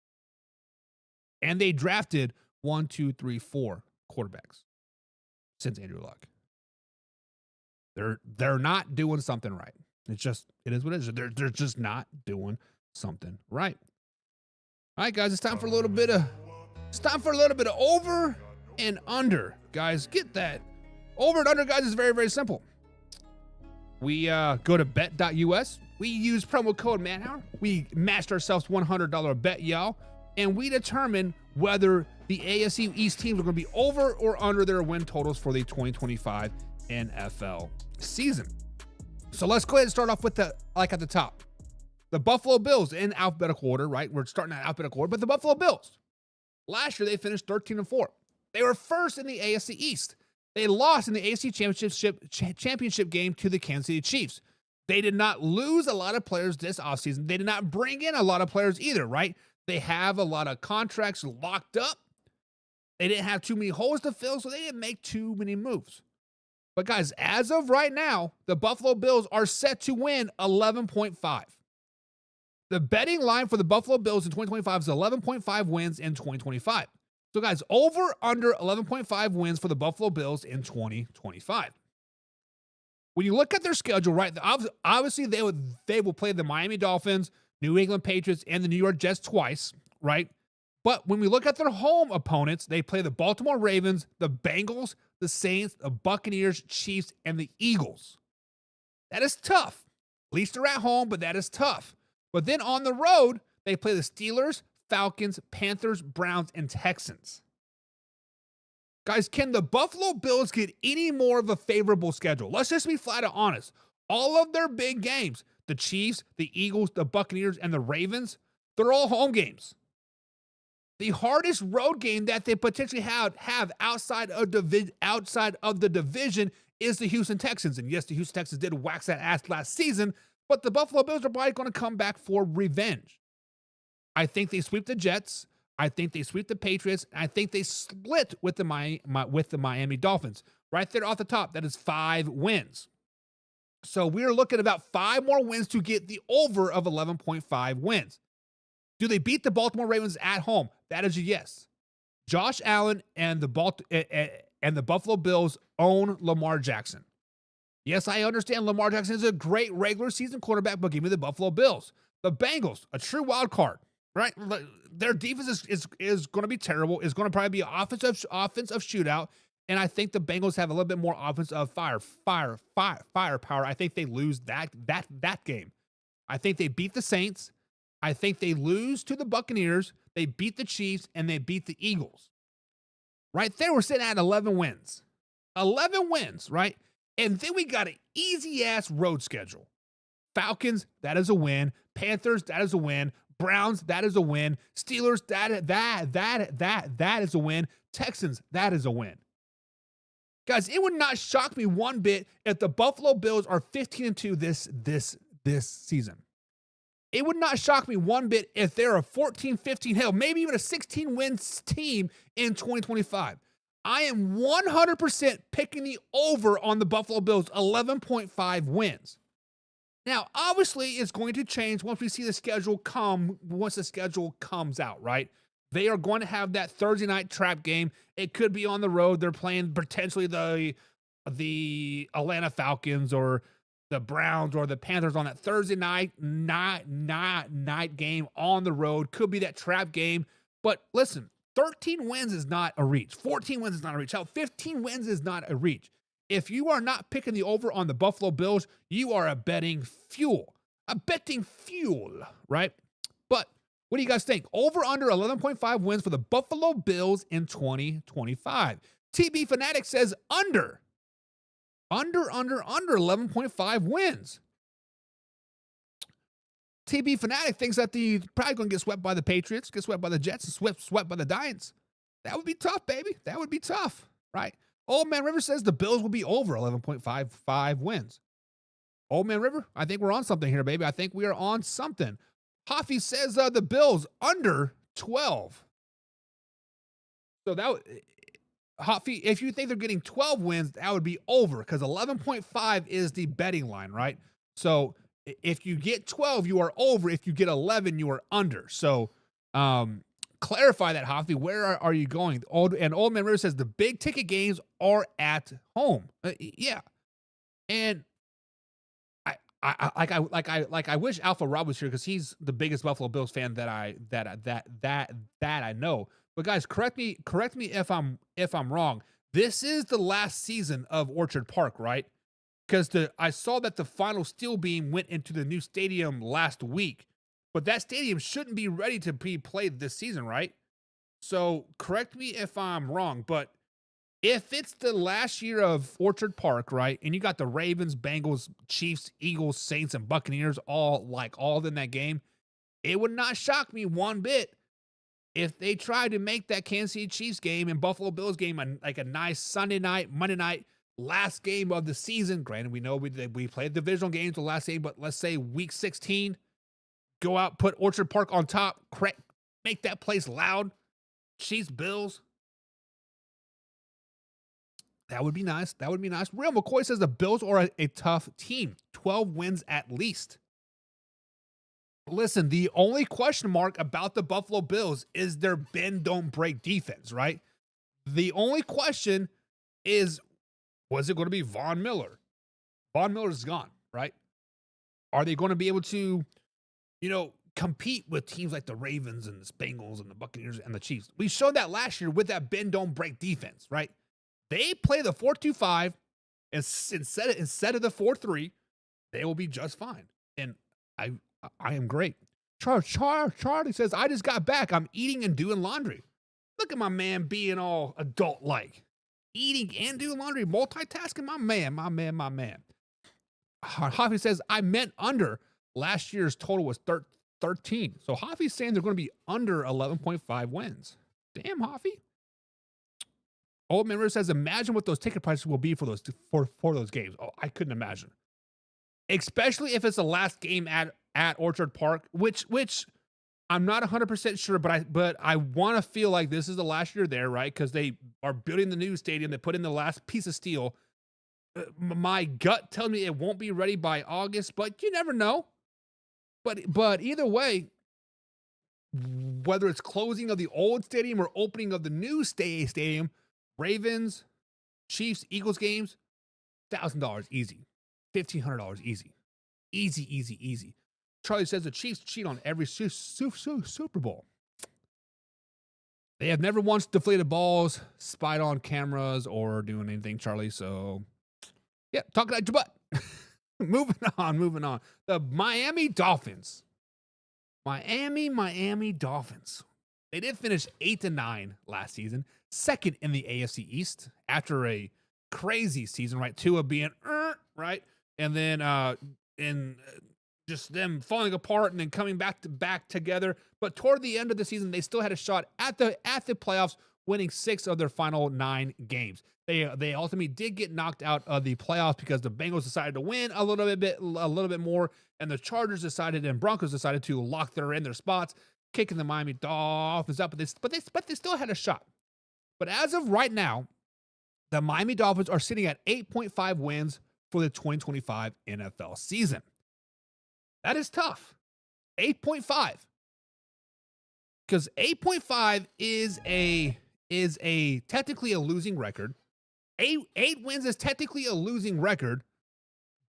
And they drafted 1, 2, 3, 4 quarterbacks since Andrew Luck. They're not doing something right. It is what it is. They're just not doing something right. All right, guys, it's time for a little bit of over and under. Guys, get that. Over and under, guys, is very, very simple. We go to bet.us. We use promo code MANHOUR. We matched ourselves $100 bet, y'all. And we determine whether the AFC East teams are going to be over or under their win totals for the 2025 NFL season. So let's go ahead and start off with at the top. The Buffalo Bills in alphabetical order, right? We're starting at alphabetical order, but the Buffalo Bills. Last year, they finished 13-4. They were first in the AFC East. They lost in the AFC championship game to the Kansas City Chiefs. They did not lose a lot of players this offseason. They did not bring in a lot of players either, right? They have a lot of contracts locked up. They didn't have too many holes to fill, so they didn't make too many moves. But guys, as of right now, the Buffalo Bills are set to win 11.5. The betting line for the Buffalo Bills in 2025 is 11.5 wins in 2025. So guys, over under 11.5 wins for the Buffalo Bills in 2025. When you look at their schedule, right, obviously they will play the Miami Dolphins, New England Patriots, and the New York Jets twice, right? But when we look at their home opponents, they play the Baltimore Ravens, the Bengals, the Saints, the Buccaneers, Chiefs, and the Eagles. That is tough. At least they're at home, but that is tough. But then on the road, they play the Steelers, Falcons, Panthers, Browns, and Texans. Guys, can the Buffalo Bills get any more of a favorable schedule? Let's just be flat out honest. All of their big games, the Chiefs, the Eagles, the Buccaneers, and the Ravens, they're all home games. The hardest road game that they potentially have outside of the division is the Houston Texans. And yes, the Houston Texans did wax that ass last season, but the Buffalo Bills are probably going to come back for revenge. I think they sweep the Jets. I think they sweep the Patriots. I think they split with the Miami Dolphins. Right there off the top, that is 5 wins. So we're looking at about 5 more wins to get the over of 11.5 wins. Do they beat the Baltimore Ravens at home? That is a yes. Josh Allen and the Buffalo Bills own Lamar Jackson. Yes, I understand Lamar Jackson is a great regular season quarterback, but give me the Buffalo Bills. The Bengals, a true wild card, right? Their defense is going to be terrible. It's going to probably be an offensive shootout, and I think the Bengals have a little bit more offensive firepower. I think they lose that game. I think they beat the Saints. I think they lose to the Buccaneers. they beat the Chiefs, and they beat the Eagles. Right there, we're sitting at 11 wins. 11 wins, right? And then we got an easy-ass road schedule. Falcons, that is a win. Panthers, that is a win. Browns, that is a win. Steelers, that is a win. Texans, that is a win. Guys, it would not shock me one bit if the Buffalo Bills are 15-2 this season. It would not shock me one bit if they're a 14-15, hell, maybe even a 16-wins team in 2025. I am 100% picking the over on the Buffalo Bills, 11.5 wins. Now, obviously, it's going to change once we see the schedule once the schedule comes out, right? They are going to have that Thursday night trap game. It could be on the road. They're playing potentially the Atlanta Falcons or the Browns or the Panthers on that Thursday night game on the road. Could be that trap game. But listen, 13 wins is not a reach. 14 wins is not a reach. Hell, 15 wins is not a reach. If you are not picking the over on the Buffalo Bills, you are a betting fuel, right? But what do you guys think? Over under 11.5 wins for the Buffalo Bills in 2025. TB Fanatic says under 11.5 wins. TB Fanatic thinks that the probably going to get swept by the Patriots, get swept by the Jets, and swept by the Giants. That would be tough, baby. That would be tough, right? Old Man River says the Bills will be over 11.55 wins. Old Man River, I think we're on something here, baby. I think we are on something. Hoffy says the Bills under 12. So Hoffy, if you think they're getting 12 wins, that would be over because 11.5 is the betting line, right? So if you get 12, you are over. If you get 11, you are under. So clarify that, Hoffy. Where are you going? Old Man River says the big ticket games are at home. Yeah, and I wish Alpha Rob was here because he's the biggest Buffalo Bills fan that I know. But guys, correct me if I'm wrong. This is the last season of Orchard Park, right? Because I saw that the final steel beam went into the new stadium last week, but that stadium shouldn't be ready to be played this season, right? So correct me if I'm wrong, but if it's the last year of Orchard Park, right, and you got the Ravens, Bengals, Chiefs, Eagles, Saints, and Buccaneers all in that game, it would not shock me one bit if they tried to make that Kansas City Chiefs game and Buffalo Bills game like a nice Sunday night, Monday night, last game of the season. Granted, we know we played divisional games the last game, but let's say week 16, go out, put Orchard Park on top, make that place loud. Chiefs, Bills. That would be nice. Real McCoy says the Bills are a tough team. 12 wins at least. Listen, the only question mark about the Buffalo Bills is their bend, don't break defense, right? The only question is, was it going to be Von Miller? Von Miller's gone, right? Are they going to be able to, compete with teams like the Ravens and the Bengals and the Buccaneers and the Chiefs? We showed that last year with that bend, don't break defense, right? They play the 4-2-5 instead of the 4-3. They will be just fine. And I am great. Charlie says, I just got back. I'm eating and doing laundry. Look at my man being all adult-like. Eating and doing laundry, multitasking. My man. Hoffy says, I meant under. Last year's total was 13. So Hoffy's saying they're going to be under 11.5 wins. Damn, Hoffy. Old Man River says, imagine what those ticket prices will be for those games. Oh, I couldn't imagine. Especially if it's the last game at Orchard Park, which I'm not 100% sure, but I want to feel like this is the last year there, right? Because they are building the new stadium. They put in the last piece of steel. My gut tells me it won't be ready by August, but you never know. But either way, whether it's closing of the old stadium or opening of the new stadium, Ravens, Chiefs, Eagles games, $1,000 easy. $1,500 easy. Easy. Charlie says the Chiefs cheat on every Super Bowl. They have never once deflated balls, spied on cameras, or doing anything, Charlie. So, yeah, talking out your butt. Moving on. The Miami Dolphins. Miami Dolphins. They did finish 8-9 last season, second in the AFC East after a crazy season, right? Tua being right, and then just them falling apart and then coming back together. But toward the end of the season, they still had a shot at the playoffs, winning 6 of their final 9 games. They ultimately did get knocked out of the playoffs because the Bengals decided to win a little bit more, and the Chargers decided and Broncos decided to lock their spots, kicking the Miami Dolphins up. But they still had a shot. But as of right now, the Miami Dolphins are sitting at 8.5 wins for the 2025 NFL season. That is tough. 8.5. Because 8.5 is a technically a losing record. 8 wins is technically a losing record,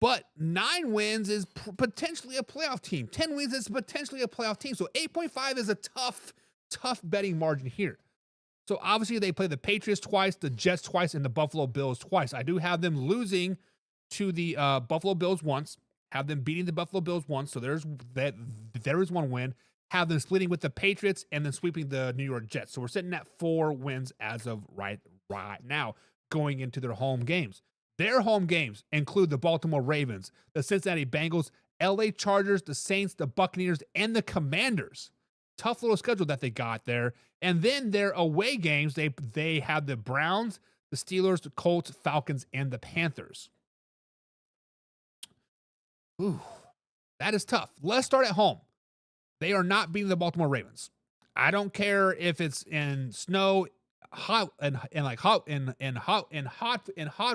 but 9 wins is potentially a playoff team. 10 wins is potentially a playoff team. So 8.5 is a tough betting margin here. So obviously they play the Patriots twice, the Jets twice, and the Buffalo Bills twice. I do have them losing to the Buffalo Bills once, have them beating the Buffalo Bills once. So there is one win. Have them splitting with the Patriots and then sweeping the New York Jets. So we're sitting at 4 wins as of right now going into their home games. Their home games include the Baltimore Ravens, the Cincinnati Bengals, LA Chargers, the Saints, the Buccaneers, and the Commanders. Tough little schedule that they got there. And then their away games, they have the Browns, the Steelers, the Colts, Falcons, and the Panthers. Ooh, that is tough. Let's start at home. They are not beating the Baltimore Ravens. I don't care if it's in snow, hot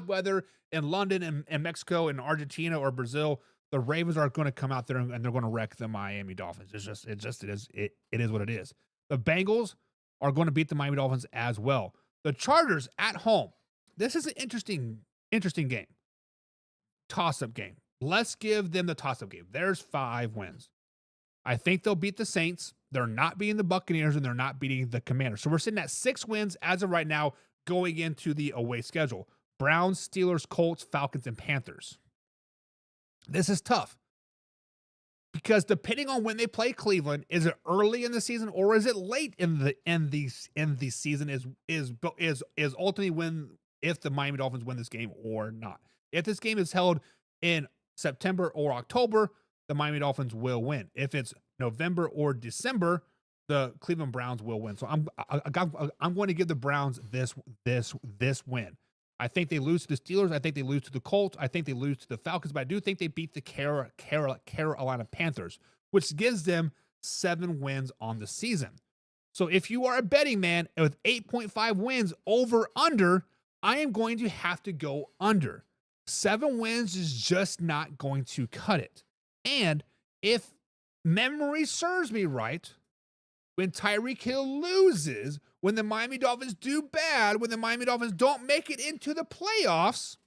weather in London and Mexico and Argentina or Brazil. The Ravens are going to come out there and they're going to wreck the Miami Dolphins. It is what it is. The Bengals are going to beat the Miami Dolphins as well. The Chargers at home. This is an interesting game. Toss-up game. Let's give them the toss-up game. There's 5 wins. I think they'll beat the Saints. They're not beating the Buccaneers, and they're not beating the Commanders. So we're sitting at 6 wins as of right now going into the away schedule. Browns, Steelers, Colts, Falcons, and Panthers. This is tough because depending on when they play Cleveland, is it early in the season or is it late in the season is ultimately when if the Miami Dolphins win this game or not. If this game is held in September or October, the Miami Dolphins will win. If it's November or December, the Cleveland Browns will win. So I'm going to give the Browns this win. I think they lose to the Steelers. I think they lose to the Colts. I think they lose to the Falcons, but I do think they beat the Carolina Panthers, which gives them 7 wins on the season. So if you are a betting man with 8.5 wins over under, I am going to have to go under. 7 wins is just not going to cut it. And if memory serves me right, when Tyreek Hill loses, when the Miami Dolphins do bad, when the Miami Dolphins don't make it into the playoffs,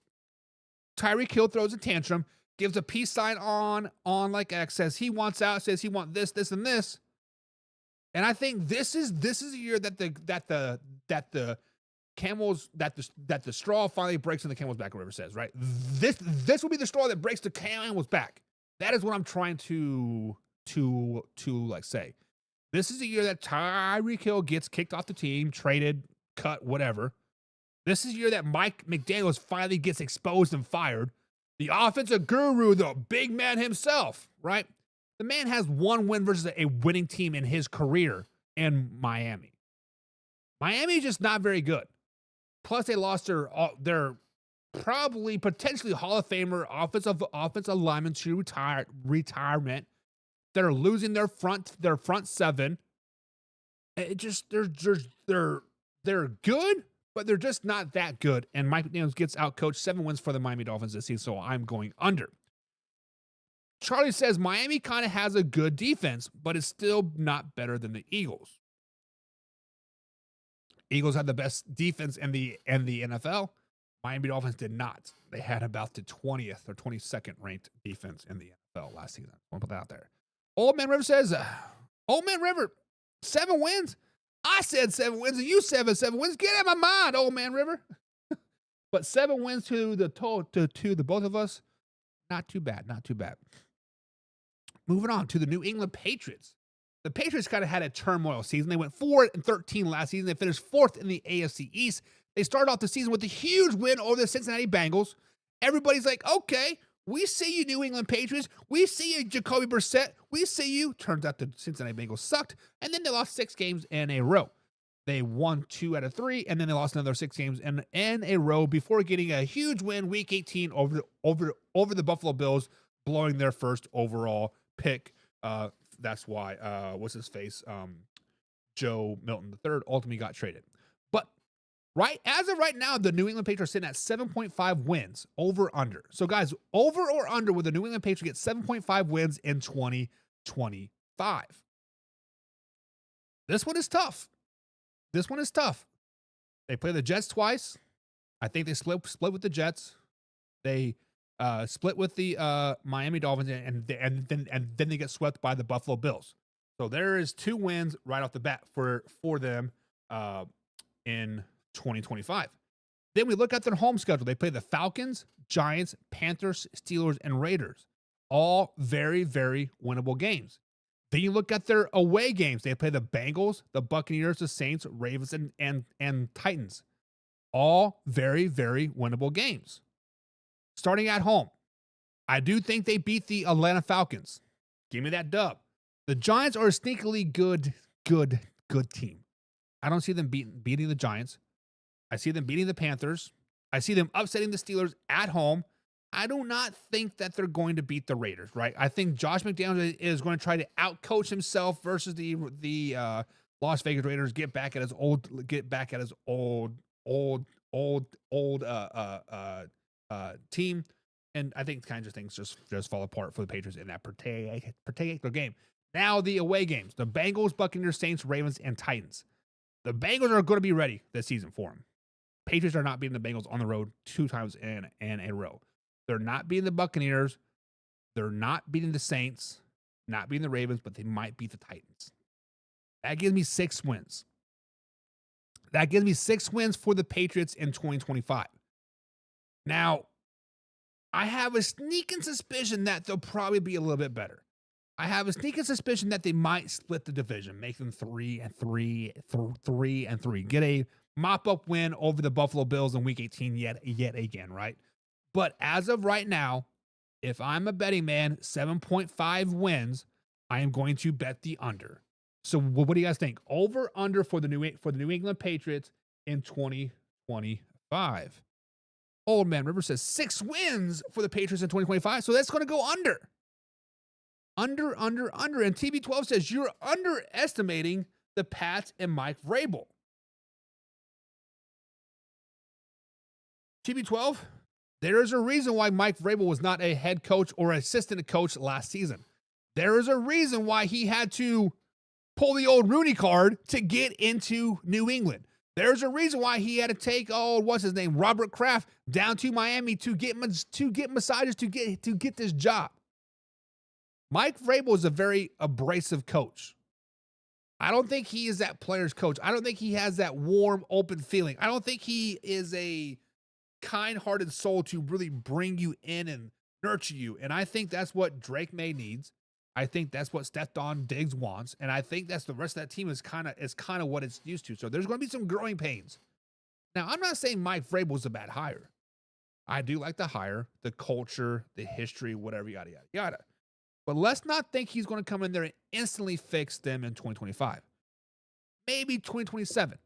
Tyreek Hill throws a tantrum, gives a peace sign on like X, says he wants out, says he wants this, and this. And I think this is a year that the straw finally breaks in the camel's back, or whatever it says, right? This will be the straw that breaks the camel's back. That is what I'm trying to like say. This is a year that Tyreek Hill gets kicked off the team, traded, cut, whatever. This is a year that Mike McDaniels finally gets exposed and fired. The offensive guru, the big man himself, right? The man has 1 win versus a winning team in his career in Miami. Miami is just not very good. Plus, they lost their probably potentially Hall of Famer offensive lineman to retirement. They're losing their front 7. It just they're good, but they're just not that good. And Mike McDaniels gets outcoached. 7 wins for the Miami Dolphins this season, so I'm going under. Charlie says Miami kind of has a good defense, but it's still not better than the Eagles. Eagles had the best defense in the NFL. Miami Dolphins did not. They had about the 20th or 22nd ranked defense in the NFL last season. I want to put that out there. Old Man River says, Old Man River, 7 wins? I said 7 wins, and you said 7 wins. Get out of my mind, Old Man River. But 7 wins to the both of us, not too bad, not too bad. Moving on to the New England Patriots. The Patriots kind of had a turmoil season. They went 4-13 last season. They finished 4th in the AFC East. They started off the season with a huge win over the Cincinnati Bengals. Everybody's like, okay, we see you, New England Patriots. We see you, Jacoby Brissett. We see you. Turns out the Cincinnati Bengals sucked, and then they lost 6 games in a row. They won 2 out of 3, and then they lost another 6 games in a row before getting a huge win Week 18 over the Buffalo Bills, blowing their first overall pick. That's why what's his face, Joe Milton III ultimately got traded. But as of right now, the New England Patriots are sitting at 7.5 wins over under. So guys, over or under with the New England Patriots get 7.5 wins in 2025. This one is tough. They play the Jets twice. I think they split with the Jets. They split with the Miami Dolphins, and then they get swept by the Buffalo Bills. So there is 2 wins right off the bat for them in 2025. Then we look at their home schedule. They play the Falcons, Giants, Panthers, Steelers, and Raiders. All very, very winnable games. Then you look at their away games. They play the Bengals, the Buccaneers, the Saints, Ravens, and Titans. All very, very winnable games. Starting at home, I do think they beat the Atlanta Falcons. Give me that dub. The Giants are a sneakily good team. I don't see them beating the Giants. I see them beating the Panthers. I see them upsetting the Steelers at home. I do not think that they're going to beat the Raiders, right? I think Josh McDaniels is going to try to outcoach himself versus the Las Vegas Raiders. Get back at his old team, and I think kinds of things just fall apart for the Patriots in that particular game. Now the away games: the Bengals, Buccaneers, Saints, Ravens, and Titans. The Bengals are going to be ready this season for them. Patriots are not beating the Bengals on the road 2 times in a row. They're not beating the Buccaneers. They're not beating the Saints, not beating the Ravens, but they might beat the Titans. That gives me 6 wins. That gives me 6 wins for the Patriots in 2025. Now, I have a sneaking suspicion that they'll probably be a little bit better. I have a sneaking suspicion that they might split the division, make them 3-3, 3-3, get a mop-up win over the Buffalo Bills in Week 18 yet again, right? But as of right now, if I'm a betting man, 7.5 wins, I am going to bet the under. So what do you guys think? Over, under for the New England Patriots in 2025. Old Man River says 6 wins for the Patriots in 2025, so that's going to go under. Under. And TB12 says you're underestimating the Pats and Mike Vrabel. TB12, there is a reason why Mike Vrabel was not a head coach or assistant coach last season. There is a reason why he had to pull the old Rooney card to get into New England. There's a reason why he had to take, Robert Kraft down to Miami to get massages to get this job. Mike Vrabel is a very abrasive coach. I don't think he is that player's coach. I don't think he has that warm, open feeling. I don't think he is a kind-hearted soul to really bring you in and nurture you. And I think that's what Drake May needs. I think that's what Stephon Diggs wants. And I think that's the rest of that team is kind of what it's used to. So there's going to be some growing pains. Now, I'm not saying Mike Vrabel is a bad hire. I do like the hire, the culture, the history, whatever, yada, yada, yada. But let's not think he's going to come in there and instantly fix them in 2025. Maybe 2027.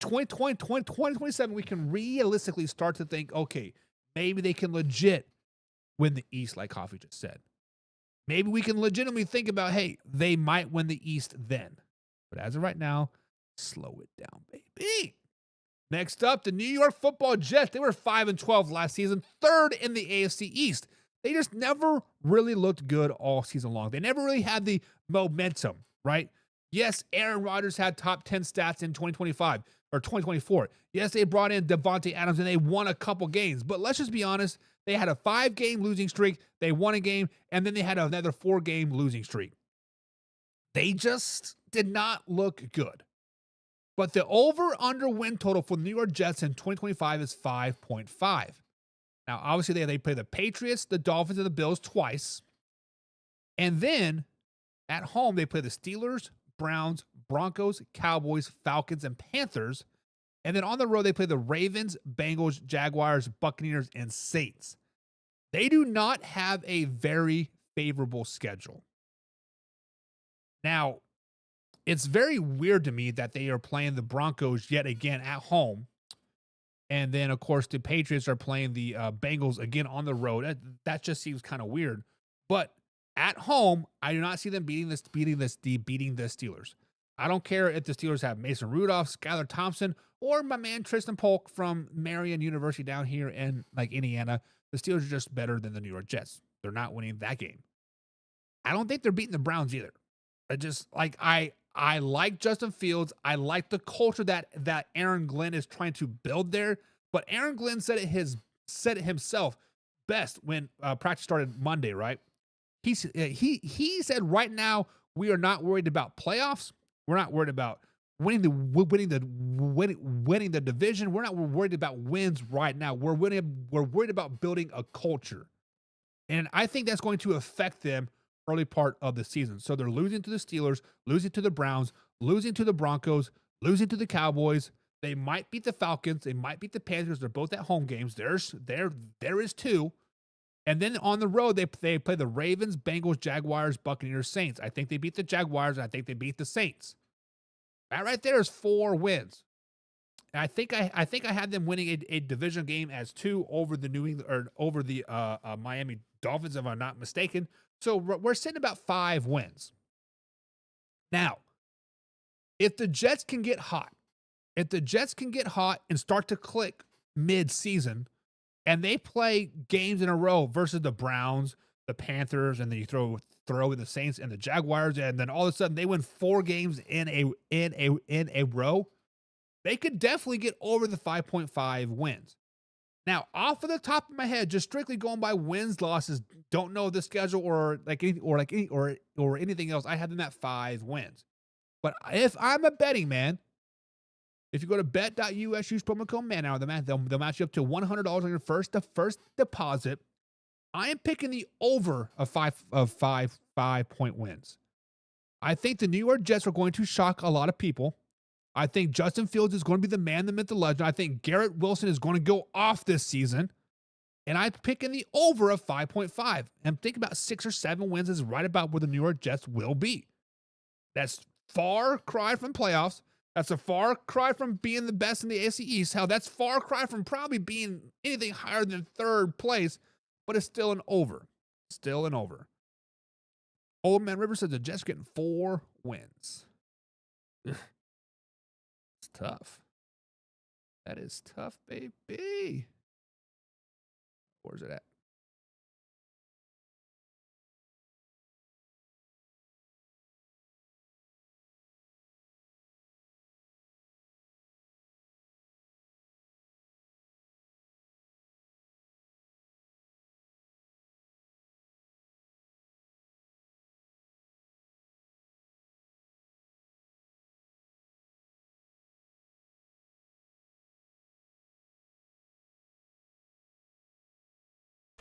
2027, we can realistically start to think, okay, maybe they can legit win the East, like Coffee just said. Maybe we can legitimately think about, hey, they might win the East then. But as of right now, slow it down, baby. Next up, the New York Football Jets. They were 5-12 last season, 3rd in the AFC East. They just never really looked good all season long. They never really had the momentum, right? Yes, Aaron Rodgers had top 10 stats in 2025 or 2024. Yes, they brought in Devontae Adams and they won a couple games. But let's just be honest. They had a 5-game losing streak. They won a game, and then they had another 4-game losing streak. They just did not look good. But the over-under win total for the New York Jets in 2025 is 5.5. Now, obviously, they play the Patriots, the Dolphins, and the Bills twice. And then, At home, they play the Steelers, Browns, Broncos, Cowboys, Falcons, and Panthers. And then on the road, they play the Ravens, Bengals, Jaguars, Buccaneers, and Saints. They do not have a very favorable schedule. Now, it's very weird to me that they are playing the Broncos yet again at home. And then, of course, the Patriots are playing the Bengals again on the road. That just seems kind of weird. But at home, I do not see them beating the Steelers. I don't care if the Steelers have Mason Rudolph, Skylar Thompson, or my man Tristan Polk from Marion University down here in Indiana. The Steelers are just better than the New York Jets. They're not winning that game. I don't think they're beating the Browns either. I like Justin Fields. I like the culture that Aaron Glenn is trying to build there. But Aaron Glenn said it himself best when practice started Monday, right? He said right now we are not worried about playoffs. We're not worried about winning the division. We're not worried about wins right now. We're worried about building a culture, and I think that's going to affect them early part of the season. So they're losing to the Steelers, losing to the Browns, losing to the Broncos, losing to the Cowboys. They might beat the Falcons. They might beat the Panthers. They're both at home games. There is two. And then on the road, they play the Ravens, Bengals, Jaguars, Buccaneers, Saints. I think they beat the Jaguars, and I think they beat the Saints. That right there is 4 wins. And I think I had them winning a division game as 2 over the New England or over the Miami Dolphins, if I'm not mistaken. So we're sitting about 5 wins. Now, if the Jets can get hot, and start to click mid-season, and they play games in a row versus the Browns, the Panthers, and then you throw in the Saints and the Jaguars, and then all of a sudden they win 4 games in a row, they could definitely get over the 5.5 wins. Now, off of the top of my head, just strictly going by wins, losses, don't know the schedule or anything else, I had them at 5 wins. But if I'm a betting man, if you go to bet.us, use promo code MANHOUR, they'll match you up to $100 on your first deposit. I am picking the over of 5.5 wins. I think the New York Jets are going to shock a lot of people. I think Justin Fields is going to be the man, the myth, the legend. I think Garrett Wilson is going to go off this season. And I'm picking the over of 5.5. And think about 6 or 7 wins is right about where the New York Jets will be. That's far cry from playoffs. That's a far cry from being the best in the AFC East. Hell, that's far cry from probably being anything higher than 3rd place. But it's still an over. Still an over. Old Man River says the Jets getting 4 wins. It's tough. That is tough, baby. Where's it at?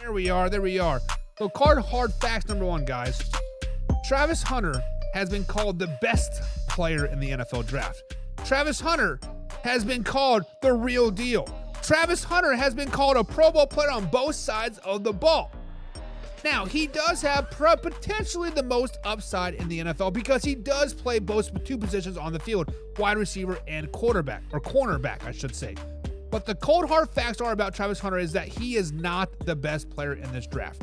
There we are. So card hard facts number 1, guys. Travis Hunter has been called the best player in the NFL draft. Travis Hunter has been called the real deal. Travis Hunter has been called a Pro Bowl player on both sides of the ball. Now, he does have potentially the most upside in the NFL because he does play both 2 positions on the field, wide receiver and quarterback, or cornerback, I should say. But the cold hard facts are about Travis Hunter is that he is not the best player in this draft.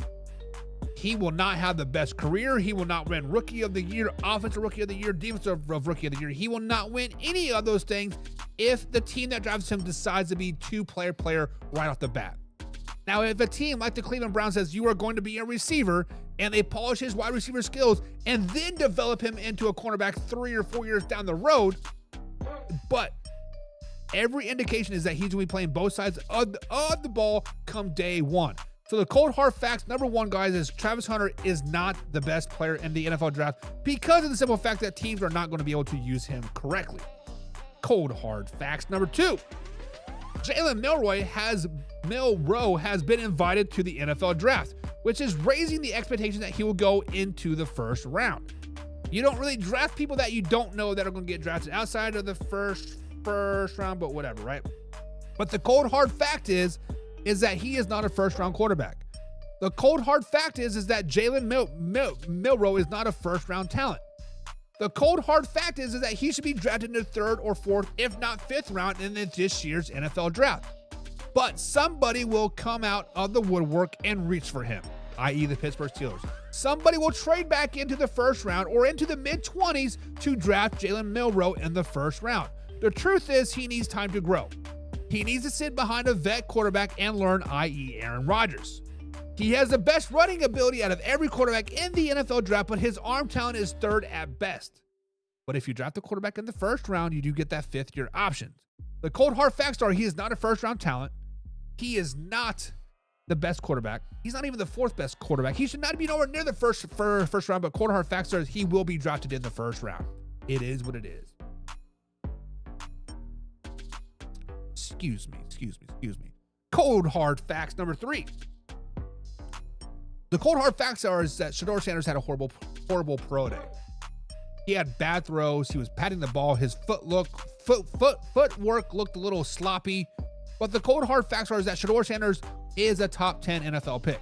He will not have the best career. He will not win Rookie of the Year, Offensive Rookie of the Year, Defensive Rookie of the Year. He will not win any of those things if the team that drafts him decides to be 2-player right off the bat. Now, if a team like the Cleveland Browns says you are going to be a receiver and they polish his wide receiver skills and then develop him into a cornerback 3 or 4 years down the road, but every indication is that he's going to be playing both sides of the ball come day 1. So the cold hard facts, number 1, guys, is Travis Hunter is not the best player in the NFL draft because of the simple fact that teams are not going to be able to use him correctly. Cold hard facts, number 2. Jalen Milore has been invited to the NFL draft, which is raising the expectation that he will go into the 1st round. You don't really draft people that you don't know that are going to get drafted outside of the first round, but whatever, right? But the cold hard fact is that he is not a first round quarterback. The cold hard fact is that Jalen Milore is not a first round talent. The cold hard fact is that he should be drafted in the 3rd or 4th, if not 5th round in this year's NFL draft. But somebody will come out of the woodwork and reach for him, i.e. the Pittsburgh Steelers. Somebody will trade back into the 1st round or into the mid-20s to draft Jalen Milore in the 1st round. The truth is he needs time to grow. He needs to sit behind a vet quarterback and learn, i.e. Aaron Rodgers. He has the best running ability out of every quarterback in the NFL draft, but his arm talent is 3rd at best. But if you draft a quarterback in the 1st round, you do get that 5th-year option. The cold hard facts are he is not a first-round talent. He is not the best quarterback. He's not even the 4th best quarterback. He should not be nowhere near the first round, but cold hard facts are he will be drafted in the 1st round. It is what it is. Excuse me. Cold hard facts number 3. The cold hard facts are is that Shedeur Sanders had a horrible pro day. He had bad throws. He was patting the ball. His footwork looked a little sloppy. But the cold hard facts are is that Shedeur Sanders is a top 10 NFL pick.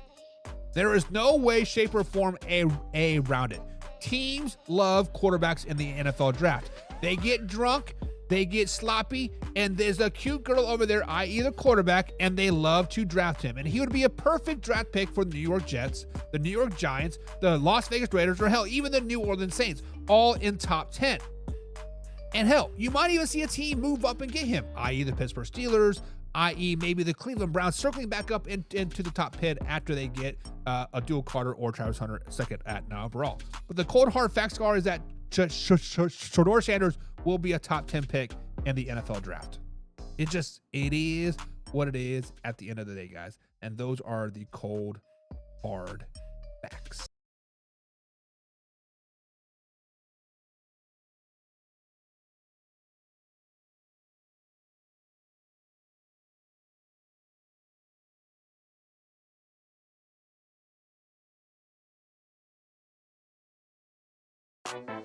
There is no way, shape, or form around it. Teams love quarterbacks in the NFL draft. They get drunk, they get sloppy, and there's a cute girl over there, i.e. the quarterback, and they love to draft him. And he would be a perfect draft pick for the New York Jets, the New York Giants, the Las Vegas Raiders, or hell, even the New Orleans Saints, all in top 10. And hell, you might even see a team move up and get him, i.e. the Pittsburgh Steelers, i.e. maybe the Cleveland Browns circling back up into the top 10 after they get Abdul Carter or Travis Hunter 2nd at 9 overall. But the cold hard facts are is that Shedeur Sanders will be a top 10 pick in the NFL draft. It is what it is at the end of the day, guys. And those are the cold hard facts.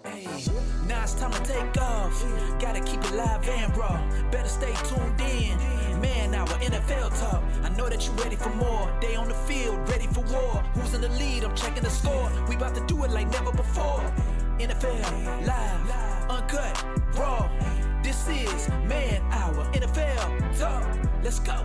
Hey, now it's time to take off. Gotta keep it live and raw. Better stay tuned in. Man, our NFL talk. I know that you ready for more. They on the field, ready for war. Who's in the lead? I'm checking the score. We about to do it like never before. NFL live, uncut, raw. This is Man Hour NFL Talk. Let's go.